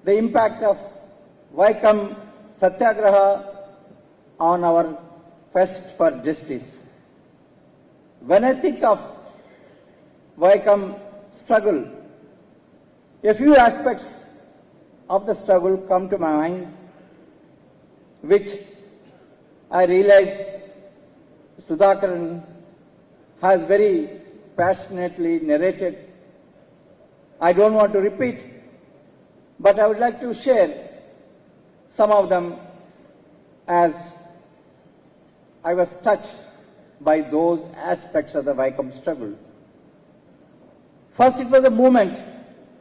the impact of Vaikam Satyagraha on our quest for justice. When I think of Vaikam struggle, a few aspects of the struggle come to my mind, which I realized Sudhakaran has very passionately narrated. I don't want to repeat, but I would like to share some of them as I was touched by those aspects of the Vaikam struggle. First, it was a movement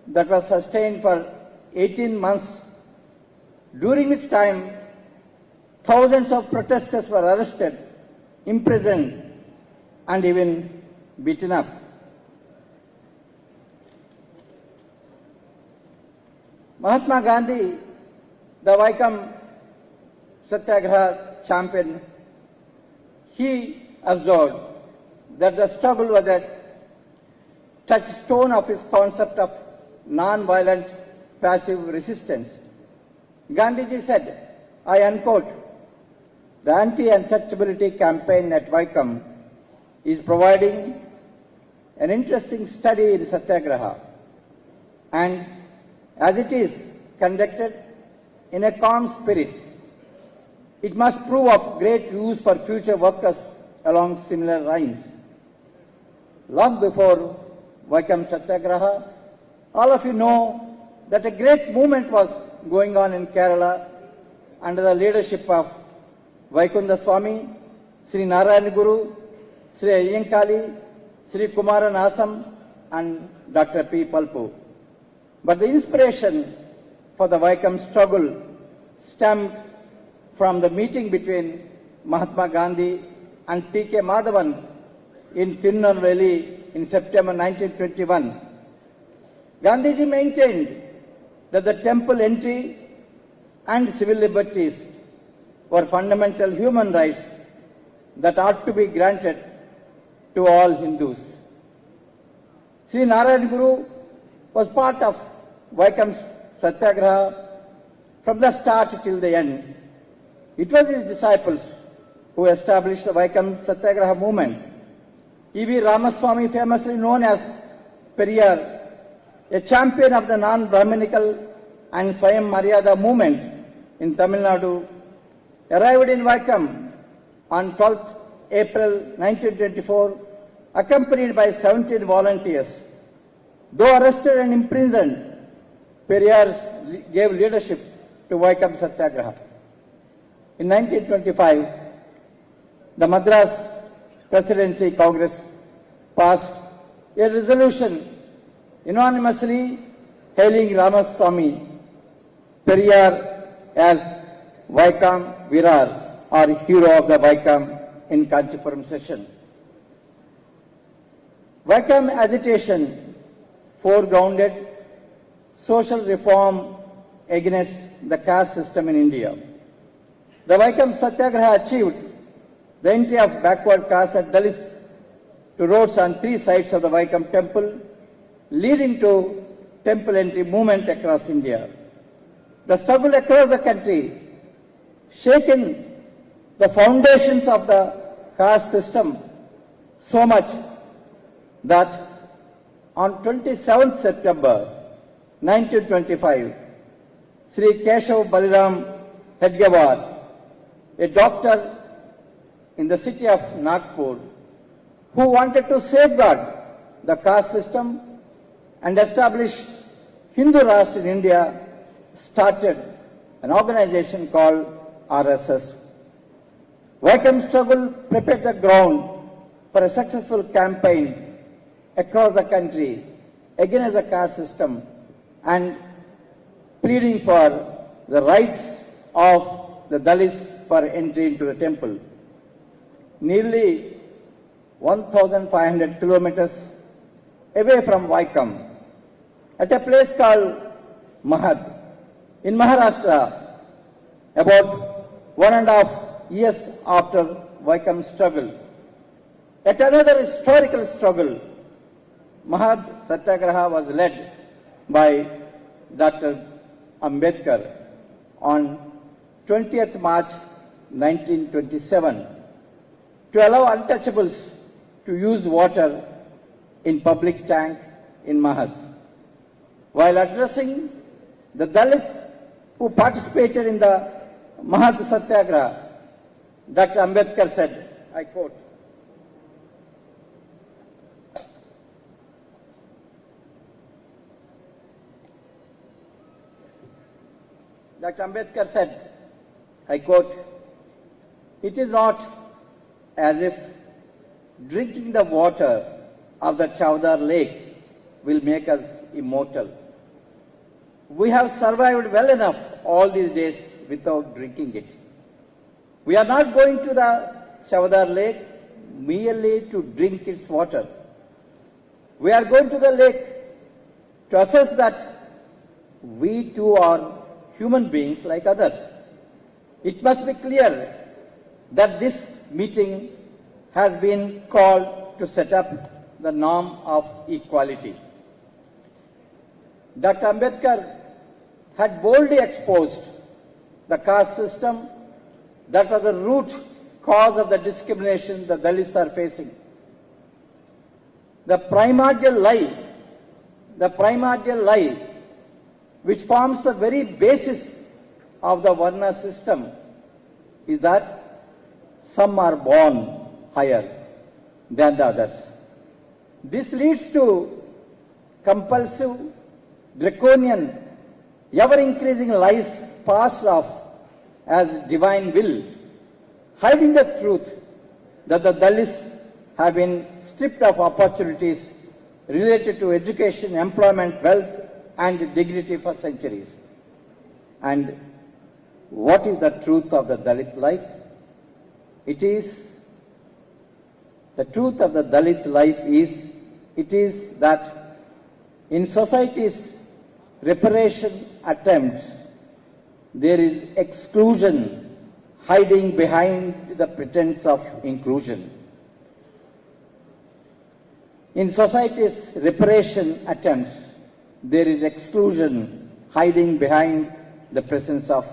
that was sustained for 18 months, during which time thousands of protesters were arrested, imprisoned, and even beaten up. Mahatma Gandhi, the Vaikam Satyagraha champion, he observed that the struggle was a touchstone of his concept of non-violent passive resistance. Gandhiji said, I unquote, the anti-untouchability campaign at Vaikam is providing an interesting study in Satyagraha, and as it is conducted in a calm spirit, it must prove of great use for future workers along similar lines. Long before Vaikam Satyagraha, all of you know that a great movement was going on in Kerala under the leadership of Vaikunda Swami, Sri Narayana Guru, Sri Ayyankali, Sri Kumaran Asam, and Dr. P. Palpu. But the inspiration for the Vaikam struggle stemmed from the meeting between Mahatma Gandhi and T.K. Madhavan in Tirunelveli in September 1921. Gandhiji maintained that the temple entry and civil liberties were fundamental human rights that ought to be granted to all Hindus. Sri Narayana Guru was part of Vaikam Satyagraha from the start till the end. It was his disciples who established the Vaikam Satyagraha movement. E.V. Ramaswamy, famously known as Periyar, a champion of the non-Brahminical and Swayam Maryada movement in Tamil Nadu, arrived in Vaikam on 12th April 1924, accompanied by 17 volunteers. Though arrested and imprisoned, Periyar gave leadership to Vaikam Satyagraha. In 1925, the Madras Presidency Congress passed a resolution unanimously hailing Ramaswamy Periyar as Vaikam Virar, or hero of the Vaikam, in Kanchipuram session. Vaikam agitation foregrounded social reform against the caste system in India. The Vaikam Satyagraha achieved the entry of backward caste and Dalits to roads on 3 sides of the Vaikam temple, leading to temple entry movement across India. The struggle across the country shaken the foundations of the caste system so much that on 27th September 1925, Sri Keshav Baliram Hedgewar, a doctor in the city of Nagpur, who wanted to safeguard the caste system and establish Hindu Rashtra in India, started an organization called RSS. Vaikam's struggle prepared the ground for a successful campaign across the country against the caste system and pleading for the rights of the Dalits for entry into the temple. Nearly 1,500 kilometers away from Vaikam, at a place called Mahad in Maharashtra, about 1.5 years after Vaikam's struggle. At another historical struggle, Mahad Satyagraha was led by Dr. Ambedkar on 20th March 1927 to allow untouchables to use water in public tank in Mahad. While addressing the Dalits who participated in the Mahad Satyagraha, Dr. Ambedkar said, I quote, Dr. Ambedkar said, I quote, it is not as if drinking the water of the Chowdar lake will make us immortal. We have survived well enough all these days without drinking it. We are not going to the Chowdar lake merely to drink its water. We are going to the lake to assess that we too are human beings like others. It must be clear that this meeting has been called to set up the norm of equality. Dr. Ambedkar had boldly exposed the caste system that was the root cause of the discrimination the Dalits are facing. The primordial lie which forms the very basis of the Varna system is that some are born higher than the others. This leads to compulsive, draconian, ever-increasing lies passed off as divine will, hiding the truth that the Dalits have been stripped of opportunities related to education, employment, wealth, and dignity for centuries. And what is the truth of the Dalit life? The truth of the Dalit life is that in society's reparation attempts, there is exclusion hiding behind the pretense of inclusion. In society's reparation attempts, there is exclusion hiding behind the pretense of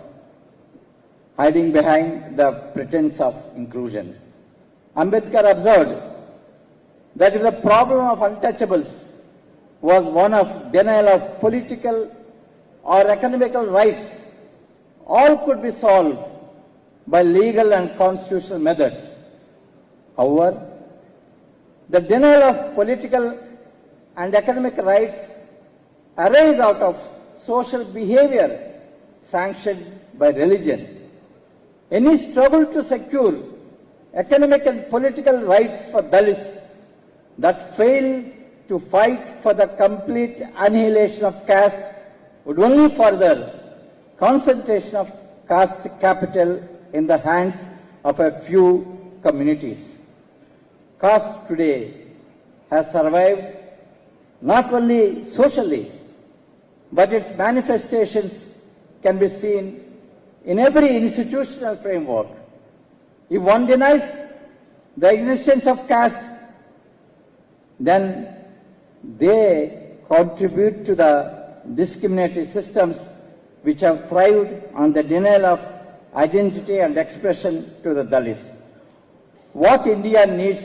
inclusion. Ambedkar observed that if the problem of untouchables was one of denial of political or economical rights, all could be solved by legal and constitutional methods. However, the denial of political and economic rights arise out of social behavior sanctioned by religion. Any struggle to secure economic and political rights for Dalits that fails to fight for the complete annihilation of caste would only further concentration of caste capital in the hands of a few communities. Caste today has survived not only socially, but its manifestations can be seen in every institutional framework. If one denies the existence of caste, then they contribute to the discriminatory systems which have thrived on the denial of identity and expression to the Dalits. What India needs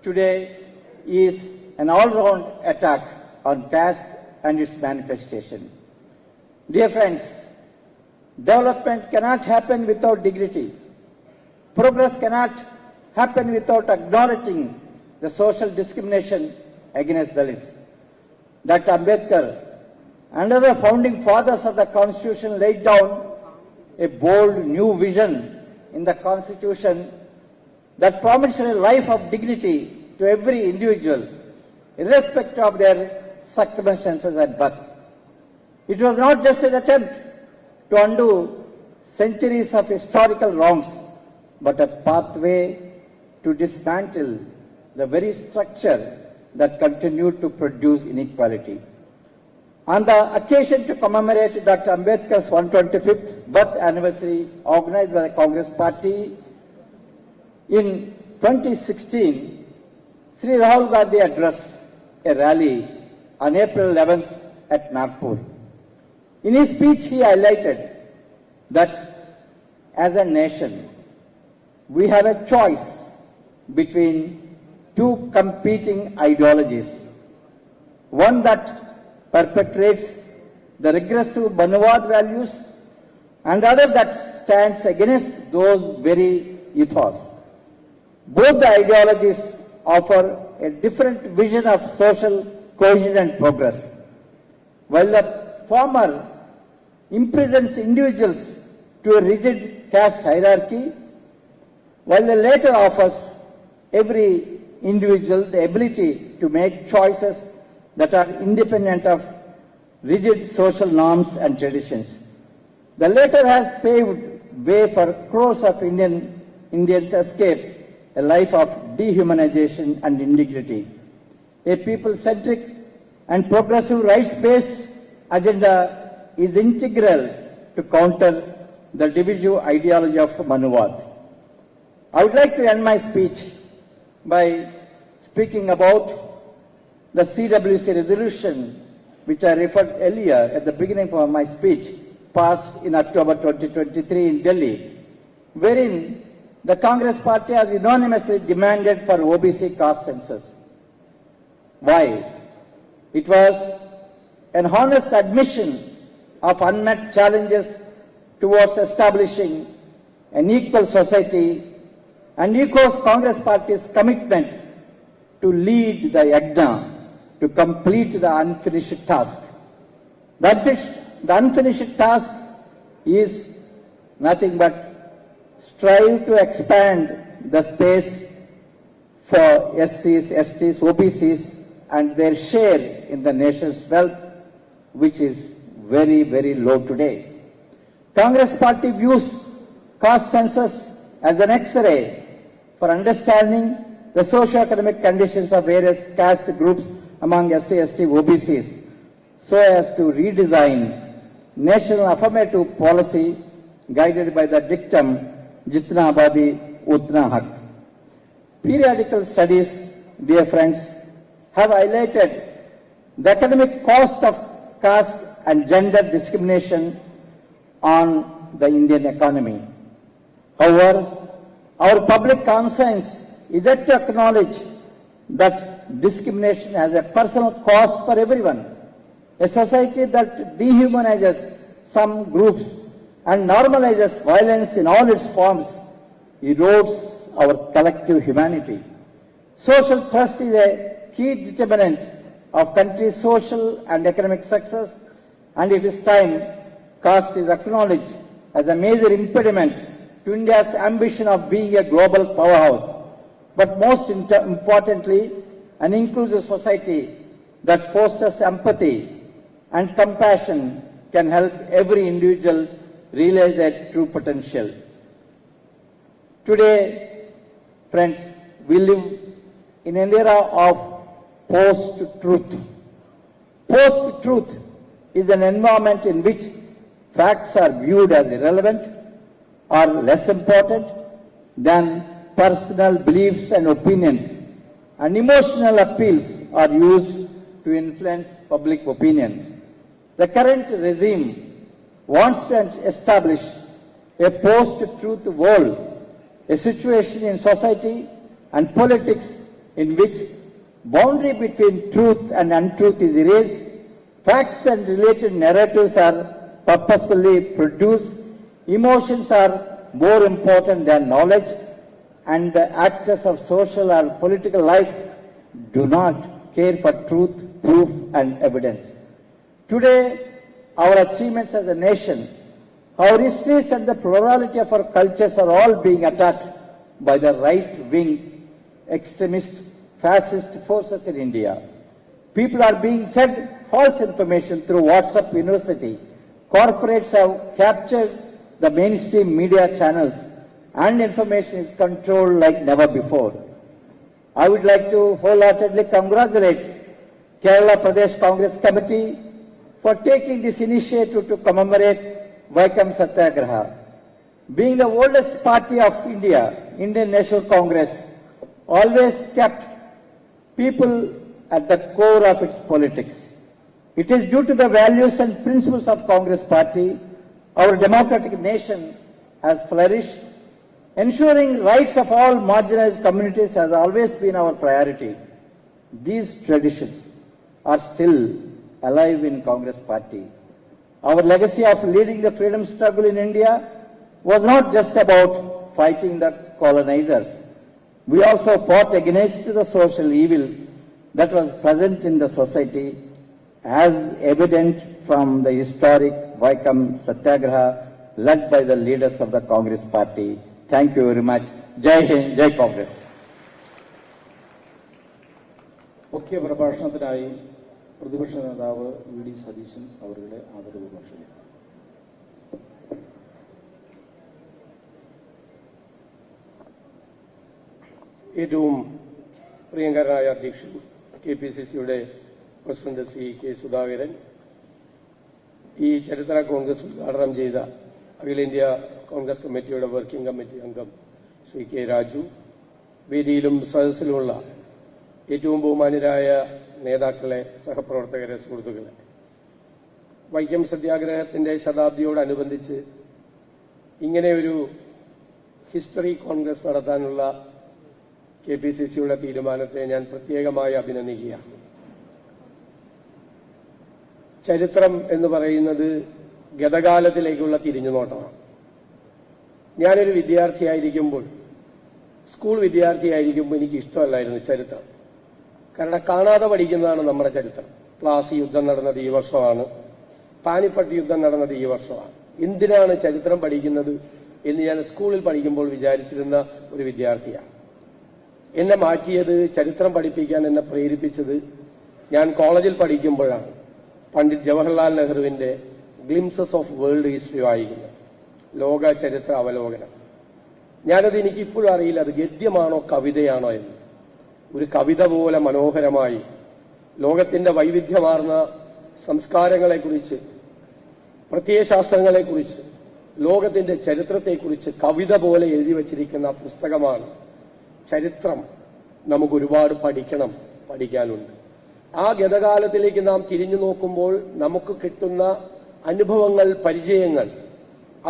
today is an all-round attack on caste and its manifestation. Dear friends, development cannot happen without dignity. Progress cannot happen without acknowledging the social discrimination against Dalits. Dr. Ambedkar and other founding fathers of the Constitution laid down a bold new vision in the Constitution that promised a life of dignity to every individual, irrespective of their circumstances at birth. It was not just an attempt to undo centuries of historical wrongs, but a pathway to dismantle the very structure that continued to produce inequality. On the occasion to commemorate Dr. Ambedkar's 125th birth anniversary organized by the Congress Party in 2016, Sri Rahul Gandhi addressed a rally on April 11th at Nagpur. In his speech, he highlighted that as a nation, we have a choice between two competing ideologies. One that perpetrates the regressive Manavad values and the other that stands against those very ethos. Both the ideologies offer a different vision of social cohesion and progress. While the former imprisons individuals to a rigid caste hierarchy, while the latter offers every individual the ability to make choices that are independent of rigid social norms and traditions. The latter has paved way for crores of Indians escape a life of dehumanization and indignity. A people-centric and progressive rights-based agenda is integral to counter the divisive ideology of Manavad. I would like to end my speech by speaking about the CWC resolution, which I referred earlier at the beginning of my speech, passed in October 2023 in Delhi, wherein the Congress Party has unanimously demanded for OBC caste census. Why? It was an honest admission of unmet challenges towards establishing an equal society and echoes Congress Party's commitment to lead the yajna to complete the unfinished task. The unfinished task is nothing but strive to expand the space for SCs, STs, OBCs and their share in the nation's wealth, which is very, very low today. Congress Party views caste census as an X-ray for understanding the socio-economic conditions of various caste groups among SC, ST, OBCs, so as to redesign national affirmative policy guided by the dictum Jitna Abadi Utna Hak. Periodical studies, dear friends, have highlighted the economic cost of caste and gender discrimination on the Indian economy. However, our public conscience is yet to acknowledge that discrimination has a personal cost for everyone. A society that dehumanizes some groups and normalizes violence in all its forms erodes our collective humanity. Social trust is a key determinant of country's social and economic success, and it is time caste is acknowledged as a major impediment to India's ambition of being a global powerhouse, but most importantly, an inclusive society that fosters empathy and compassion can help every individual realize their true potential. Today, friends, we live in an era of post-truth. Post-truth is an environment in which facts are viewed as irrelevant or less important than personal beliefs and opinions, and emotional appeals are used to influence public opinion. The current regime wants to establish a post-truth world, a situation in society and politics in which Boundary between truth and untruth is erased. Facts and related narratives are purposefully produced. Emotions are more important than knowledge, and the actors of social or political life do not care for truth, proof, and evidence. Today, our achievements as a nation, our histories and the plurality of our cultures are all being attacked by the right-wing extremist fascist forces in India. People are being fed false information through WhatsApp University. Corporates have captured the mainstream media channels and information is controlled like never before. I would like to wholeheartedly congratulate Kerala Pradesh Congress Committee for taking this initiative to commemorate Vaikam Satyagraha. Being the oldest party of India, Indian National Congress always kept people at the core of its politics. It is due to the values and principles of Congress Party, our democratic nation has flourished. Ensuring rights of all marginalized communities has always been our priority. These traditions are still alive in Congress Party. Our legacy of leading the freedom struggle in India was not just about fighting the colonizers. We also fought against the social evil that was present in the society, as evident from the historic Vaikam Satyagraha led by the leaders of the Congress Party. Thank you very much. Jai Hind, Jai Congress. മുഖ്യ പ്രഭാഷണത്തിനായി പ്രതിപക്ഷ നേതാവ് V D Satheesan അവരുടെ ആദരവ് ഭാഷണം. ഏറ്റവും പ്രിയങ്കരനായ അധ്യക്ഷൻ KPCCയുടെ president Shri K Sudhakaran, ഈ ചരിത്ര കോൺഗ്രസ് ഉദ്ഘാടനം ചെയ്ത അഖിലേന്ത്യാ കോൺഗ്രസ് കമ്മിറ്റിയുടെ വർക്കിംഗ് കമ്മിറ്റി അംഗം ശ്രീ കെ രാജു, വേദിയിലും സദസ്സിലുമുള്ള ഏറ്റവും ബഹുമാന്യരായ നേതാക്കളെ, സഹപ്രവർത്തകരെ, സുഹൃത്തുക്കളെ, വൈക്കം സത്യാഗ്രഹത്തിന്റെ ശതാബ്ദിയോടനുബന്ധിച്ച് ഇങ്ങനെ ഒരു ഹിസ്റ്ററി കോൺഗ്രസ് നടത്താനുള്ള KPCCയുടെ തീരുമാനത്തെ ഞാൻ പ്രത്യേകമായി അഭിനന്ദിക്കുകയാണ്. ചരിത്രം എന്ന് പറയുന്നത് ഗതകാലത്തിലേക്കുള്ള തിരിഞ്ഞുനോട്ടമാണ്. ഞാനൊരു വിദ്യാർത്ഥിയായിരിക്കുമ്പോൾ, സ്കൂൾ വിദ്യാർത്ഥിയായിരിക്കുമ്പോൾ എനിക്ക് ഇഷ്ടമല്ലായിരുന്നു ചരിത്രം. കാരണം കാണാതെ പഠിക്കുന്നതാണ് നമ്മുടെ ചരിത്രം. പ്ലാസി യുദ്ധം നടന്നത് ഈ വർഷമാണ്, പാനിപ്പട്ട് യുദ്ധം നടന്നത് ഈ വർഷമാണ്. എന്തിനാണ് ചരിത്രം പഠിക്കുന്നത് എന്ന് ഞാൻ സ്കൂളിൽ പഠിക്കുമ്പോൾ വിചാരിച്ചിരുന്ന ഒരു വിദ്യാർത്ഥിയാണ്. എന്നെ മാറ്റിയത്, ചരിത്രം പഠിപ്പിക്കാൻ എന്നെ പ്രേരിപ്പിച്ചത് ഞാൻ കോളേജിൽ പഠിക്കുമ്പോഴാണ് പണ്ഡിറ്റ് ജവഹർലാൽ നെഹ്റുവിന്റെ ഗ്ലിംസസ് ഓഫ് വേൾഡ് ഹിസ്റ്ററി വായിക്കുന്നത്, ലോക ചരിത്ര അവലോകനം. ഞാനത് എനിക്കിപ്പോഴും അറിയില്ല അത് ഗദ്യമാണോ കവിതയാണോ എന്ന്. ഒരു കവിത പോലെ മനോഹരമായി ലോകത്തിന്റെ വൈവിധ്യമാർന്ന സംസ്കാരങ്ങളെക്കുറിച്ച്, പ്രത്യയശാസ്ത്രങ്ങളെക്കുറിച്ച്, ലോകത്തിന്റെ ചരിത്രത്തെക്കുറിച്ച് കവിത പോലെ എഴുതി വച്ചിരിക്കുന്ന പുസ്തകമാണ് ചരിത്രം. നമുക്ക് ഒരുപാട് പഠിക്കാനുണ്ട്. ആ ഗതകാലത്തിലേക്ക് നാം തിരിഞ്ഞു നോക്കുമ്പോൾ നമുക്ക് കിട്ടുന്ന അനുഭവങ്ങൾ, പരിചയങ്ങൾ,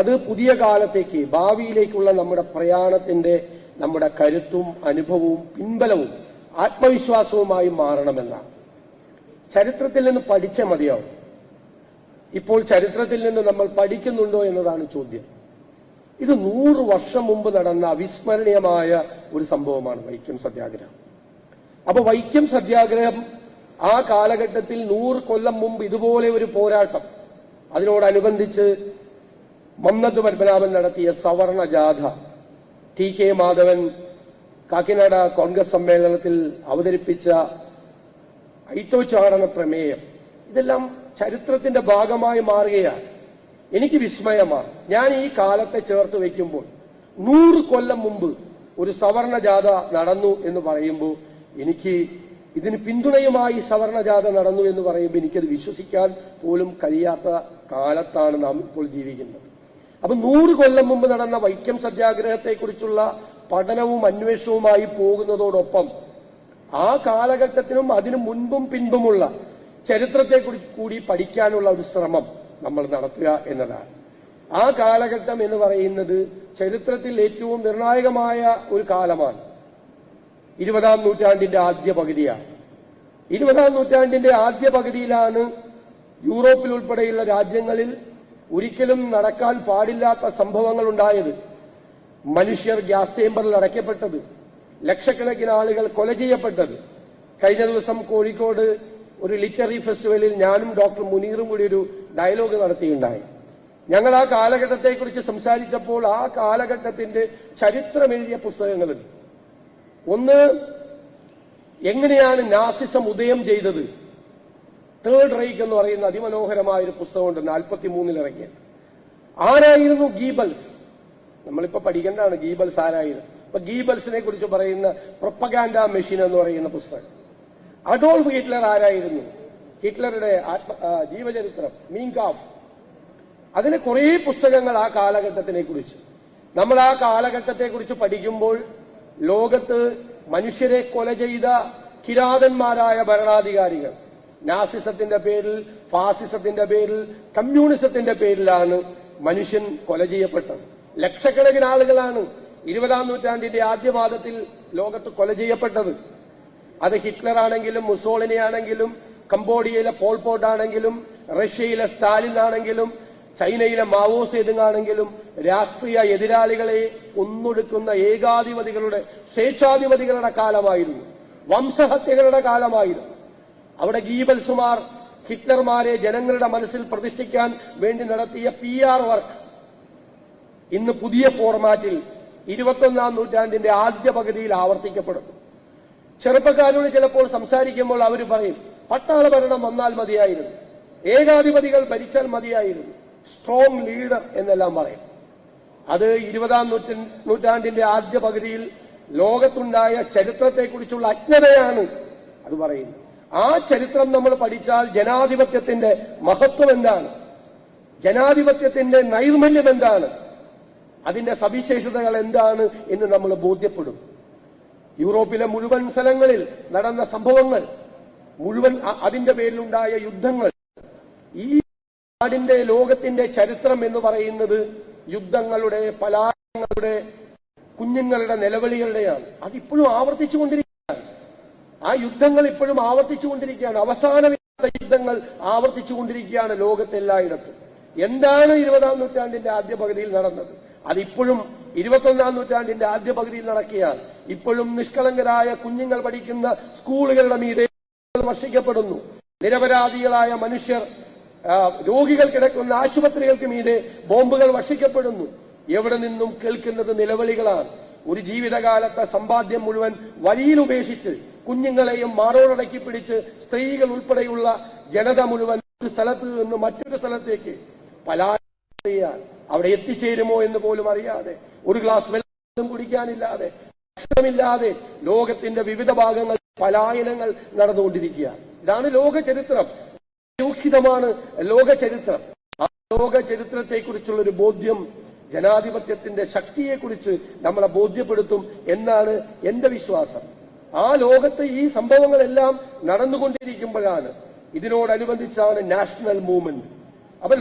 അത് പുതിയ കാലത്തേക്ക്, ഭാവിയിലേക്കുള്ള നമ്മുടെ പ്രയാണത്തിന്റെ നമ്മുടെ കരുത്തും അനുഭവവും പിൻബലവും ആത്മവിശ്വാസവുമായി മാറണമെന്നാണ്. ചരിത്രത്തിൽ നിന്ന് പഠിച്ചേ മതിയാവും. ഇപ്പോൾ ചരിത്രത്തിൽ നിന്ന് നമ്മൾ പഠിക്കുന്നുണ്ടോ എന്നതാണ് ചോദ്യം. ഇത് 100 വർഷം മുമ്പ് നടന്ന അവിസ്മരണീയമായ ഒരു സംഭവമാണ് വൈക്കം സത്യാഗ്രഹം. അപ്പൊ വൈക്കം സത്യാഗ്രഹം ആ കാലഘട്ടത്തിൽ 100 കൊല്ലം മുമ്പ് ഇതുപോലെ ഒരു പോരാട്ടം, അതിനോടനുബന്ധിച്ച് മന്നത്ത് പത്മനാഭൻ നടത്തിയ സവർണ ജാഥ, TK മാധവൻ കാക്കിനാട കോൺഗ്രസ് സമ്മേളനത്തിൽ അവതരിപ്പിച്ച ഐത്തോച്ചാടന പ്രമേയം, ഇതെല്ലാം ചരിത്രത്തിന്റെ ഭാഗമായി മാറുകയാണ്. എനിക്ക് വിസ്മയമാണ്. ഞാൻ ഈ കാലത്തെ ചേർത്ത് വയ്ക്കുമ്പോൾ 100 കൊല്ലം മുമ്പ് ഒരു സവർണ ജാഥ നടന്നു എന്ന് പറയുമ്പോൾ, എനിക്ക് ഇതിന് പിന്തുണയുമായി സവർണ ജാഥ നടന്നു എന്ന് പറയുമ്പോൾ എനിക്കത് വിശ്വസിക്കാൻ പോലും കഴിയാത്ത കാലത്താണ് നാം ഇപ്പോൾ ജീവിക്കുന്നത്. അപ്പൊ 100 കൊല്ലം മുമ്പ് നടന്ന വൈക്കം സത്യാഗ്രഹത്തെക്കുറിച്ചുള്ള പഠനവും അന്വേഷണവുമായി പോകുന്നതോടൊപ്പം ആ കാലഘട്ടത്തിനും അതിനു മുൻപും പിൻപുമുള്ള ചരിത്രത്തെക്കുറിച്ച് കൂടി പഠിക്കാനുള്ള ഒരു ശ്രമം നമ്മൾ നടത്തുക എന്നതാണ്. ആ കാലഘട്ടം എന്ന് പറയുന്നത് ചരിത്രത്തിൽ ഏറ്റവും നിർണായകമായ ഒരു കാലമാണ്. 20ാം നൂറ്റാണ്ടിന്റെ ആദ്യ പകുതിയാണ്. 20-ാം നൂറ്റാണ്ടിന്റെ ആദ്യ പകുതിയിലാണ് യൂറോപ്പിൽ ഉൾപ്പെടെയുള്ള രാജ്യങ്ങളിൽ ഒരിക്കലും നടക്കാൻ പാടില്ലാത്ത സംഭവങ്ങൾ ഉണ്ടായത്. മനുഷ്യർ ഗ്യാസ് ചേമ്പറിൽ അടയ്ക്കപ്പെട്ടത്, ലക്ഷക്കണക്കിന് ആളുകൾ കൊല ചെയ്യപ്പെട്ടത്. കഴിഞ്ഞ ദിവസം കോഴിക്കോട് ഒരു ലിറ്റററി ഫെസ്റ്റിവലിൽ ഞാനും ഡോക്ടർ മുനീറും കൂടി ഒരു ഡയലോഗ് നടത്തിയുണ്ടായി. ഞങ്ങൾ ആ കാലഘട്ടത്തെക്കുറിച്ച് സംസാരിച്ചപ്പോൾ ആ കാലഘട്ടത്തിന്റെ ചരിത്രമെഴുതിയ പുസ്തകങ്ങളുണ്ട്. ഒന്ന്, എങ്ങനെയാണ് നാസിസം ഉദയം ചെയ്തത്. തേർഡ് റൈക്ക് എന്ന് പറയുന്ന അതിമനോഹരമായ ഒരു പുസ്തകമുണ്ട്, 43-ൽ ഇറങ്ങിയത്. ആരായിരുന്നു ഗീബൽസ്? നമ്മളിപ്പോ പഠിക്കേണ്ടതാണ് ഗീബൽസ് ആരായിരുന്നു. അപ്പൊ ഗീബൽസിനെ കുറിച്ച് പറയുന്ന പ്രൊപ്പഗാൻഡ മെഷീൻ എന്ന് പറയുന്ന പുസ്തകം. അഡോൾഫ് ഹിറ്റ്ലർ ആരായിരുന്നു? ഹിറ്റ്ലറുടെ ജീവചരിത്രം, മീൻകാഫ്. അതിന് കുറെ പുസ്തകങ്ങൾ ആ കാലഘട്ടത്തിനെ കുറിച്ച്. നമ്മൾ ആ കാലഘട്ടത്തെ കുറിച്ച് പഠിക്കുമ്പോൾ ലോകത്ത് മനുഷ്യരെ കൊല ചെയ്ത കിരാതന്മാരായ ഭരണാധികാരികൾ, നാസിസത്തിന്റെ പേരിൽ, ഫാസിസത്തിന്റെ പേരിൽ, കമ്മ്യൂണിസത്തിന്റെ പേരിലാണ് മനുഷ്യൻ കൊല ചെയ്യപ്പെട്ടത്. ലക്ഷക്കണക്കിന് ആളുകളാണ് 20-ാം നൂറ്റാണ്ടിന്റെ ആദ്യപാദത്തിൽ ലോകത്ത് കൊല ചെയ്യപ്പെട്ടത്. അത് ഹിറ്റ്ലർ ആണെങ്കിലും, മുസോളിനി ആണെങ്കിലും, കംബോഡിയയിലെ പോൾപോട്ട് ആണെങ്കിലും, റഷ്യയിലെ സ്റ്റാലിൻ ആണെങ്കിലും, ചൈനയിലെ മാവോ സേതുങ് ആണെങ്കിലും, രാഷ്ട്രീയ എതിരാളികളെ കൊന്നൊടുക്കുന്ന ഏകാധിപതികളുടെ, സ്വേച്ഛാധിപതികളുടെ കാലമായിരുന്നു. വംശഹത്യകളുടെ കാലമായിരുന്നു. അവിടെ ഗീബൽസുമാർ ഹിറ്റ്ലർമാരെ ജനങ്ങളുടെ മനസ്സിൽ പ്രതിഷ്ഠിക്കാൻ വേണ്ടി നടത്തിയ PR വർക്ക് ഇന്ന് പുതിയ ഫോർമാറ്റിൽ 21-ാം നൂറ്റാണ്ടിന്റെ ആദ്യ പകുതിയിൽ ആവർത്തിക്കപ്പെടുന്നു. ചെറുപ്പക്കാരോട് ചിലപ്പോൾ സംസാരിക്കുമ്പോൾ അവർ പറയും, പട്ടാള ഭരണം വന്നാൽ മതിയായിരുന്നു, ഏകാധിപതികൾ ഭരിച്ചാൽ മതിയായിരുന്നു, സ്ട്രോങ് ലീഡർ എന്നെല്ലാം പറയും. അത് 20-ാം നൂറ്റാണ്ടിന്റെ ആദ്യ പകുതിയിൽ ലോകത്തുണ്ടായ ചരിത്രത്തെക്കുറിച്ചുള്ള അജ്ഞതയാണ് അത് പറയുന്നത്. ആ ചരിത്രം നമ്മൾ പഠിച്ചാൽ ജനാധിപത്യത്തിന്റെ മഹത്വം എന്താണ്, ജനാധിപത്യത്തിന്റെ നൈർമല്യം എന്താണ്, അതിന്റെ സവിശേഷതകൾ എന്താണ് എന്ന് നമ്മൾ ബോധ്യപ്പെടും. യൂറോപ്പിലെ മുഴുവൻ സ്ഥലങ്ങളിൽ നടന്ന സംഭവങ്ങൾ, മുഴുവൻ അതിന്റെ പേരിലുണ്ടായ യുദ്ധങ്ങൾ, ഈ നാടിന്റെ, ലോകത്തിന്റെ ചരിത്രം എന്ന് പറയുന്നത് യുദ്ധങ്ങളുടെ, പലായനങ്ങളുടെ, കുഞ്ഞുങ്ങളുടെ നിലവിളികളുടെയാണ്. അതിപ്പോഴും ആവർത്തിച്ചുകൊണ്ടിരിക്കുകയാണ്. ആ യുദ്ധങ്ങൾ ഇപ്പോഴും ആവർത്തിച്ചുകൊണ്ടിരിക്കുകയാണ്. അവസാനമില്ലാത്ത യുദ്ധങ്ങൾ ആവർത്തിച്ചുകൊണ്ടിരിക്കുകയാണ് ലോകത്തെല്ലായിടത്തും. എന്താണ് 20-ാം നൂറ്റാണ്ടിന്റെ ആദ്യ പകുതിയിൽ നടന്നത്? അതിപ്പോഴും 21-ാം നൂറ്റാണ്ടിന്റെ ആദ്യ പകുതിയിൽ നടക്കുകയാണ്. ഇപ്പോഴും നിഷ്കളങ്കരായ കുഞ്ഞുങ്ങൾ പഠിക്കുന്ന സ്കൂളുകളുടെ മീതെ വർഷിക്കപ്പെടുന്നു. നിരപരാധികളായ മനുഷ്യർ, രോഗികൾ കിടക്കുന്ന ആശുപത്രികൾക്ക് മീതെ ബോംബുകൾ വർഷിക്കപ്പെടുന്നു. എവിടെ നിന്നും കേൾക്കുന്നത് നിലവിളികളാണ്. ഒരു ജീവിതകാലത്തെ സമ്പാദ്യം മുഴുവൻ വഴിയിൽ ഉപേക്ഷിച്ച് കുഞ്ഞുങ്ങളെയും മാറോടക്കി പിടിച്ച് സ്ത്രീകൾ ഉൾപ്പെടെയുള്ള ജനത മുഴുവൻ ഒരു സ്ഥലത്ത് നിന്ന് മറ്റൊരു സ്ഥലത്തേക്ക് പലായനം ചെയ്യാൻ, അവിടെ എത്തിച്ചേരുമോ എന്ന് പോലും അറിയാതെ, ഒരു ഗ്ലാസ് വെള്ളം കുടിക്കാനില്ലാതെ, ഭക്ഷണമില്ലാതെ ലോകത്തിന്റെ വിവിധ ഭാഗങ്ങൾ പലായനങ്ങൾ നടന്നുകൊണ്ടിരിക്കുകയാണ്. ഇതാണ് ലോക ചരിത്രം. രൂക്ഷിതമാണ് ലോക ചരിത്രം. ആ ലോക ചരിത്രത്തെക്കുറിച്ചുള്ള ഒരു ബോധ്യം ജനാധിപത്യത്തിന്റെ ശക്തിയെക്കുറിച്ച് നമ്മളെ ബോധ്യപ്പെടുത്തും എന്നാണ് എന്റെ വിശ്വാസം. ആ ലോകത്ത് ഈ സംഭവങ്ങളെല്ലാം നടന്നുകൊണ്ടിരിക്കുമ്പോഴാണ്, ഇതിനോടനുബന്ധിച്ചാണ് നാഷണൽ മൂവ്മെന്റ്. അപ്പൊ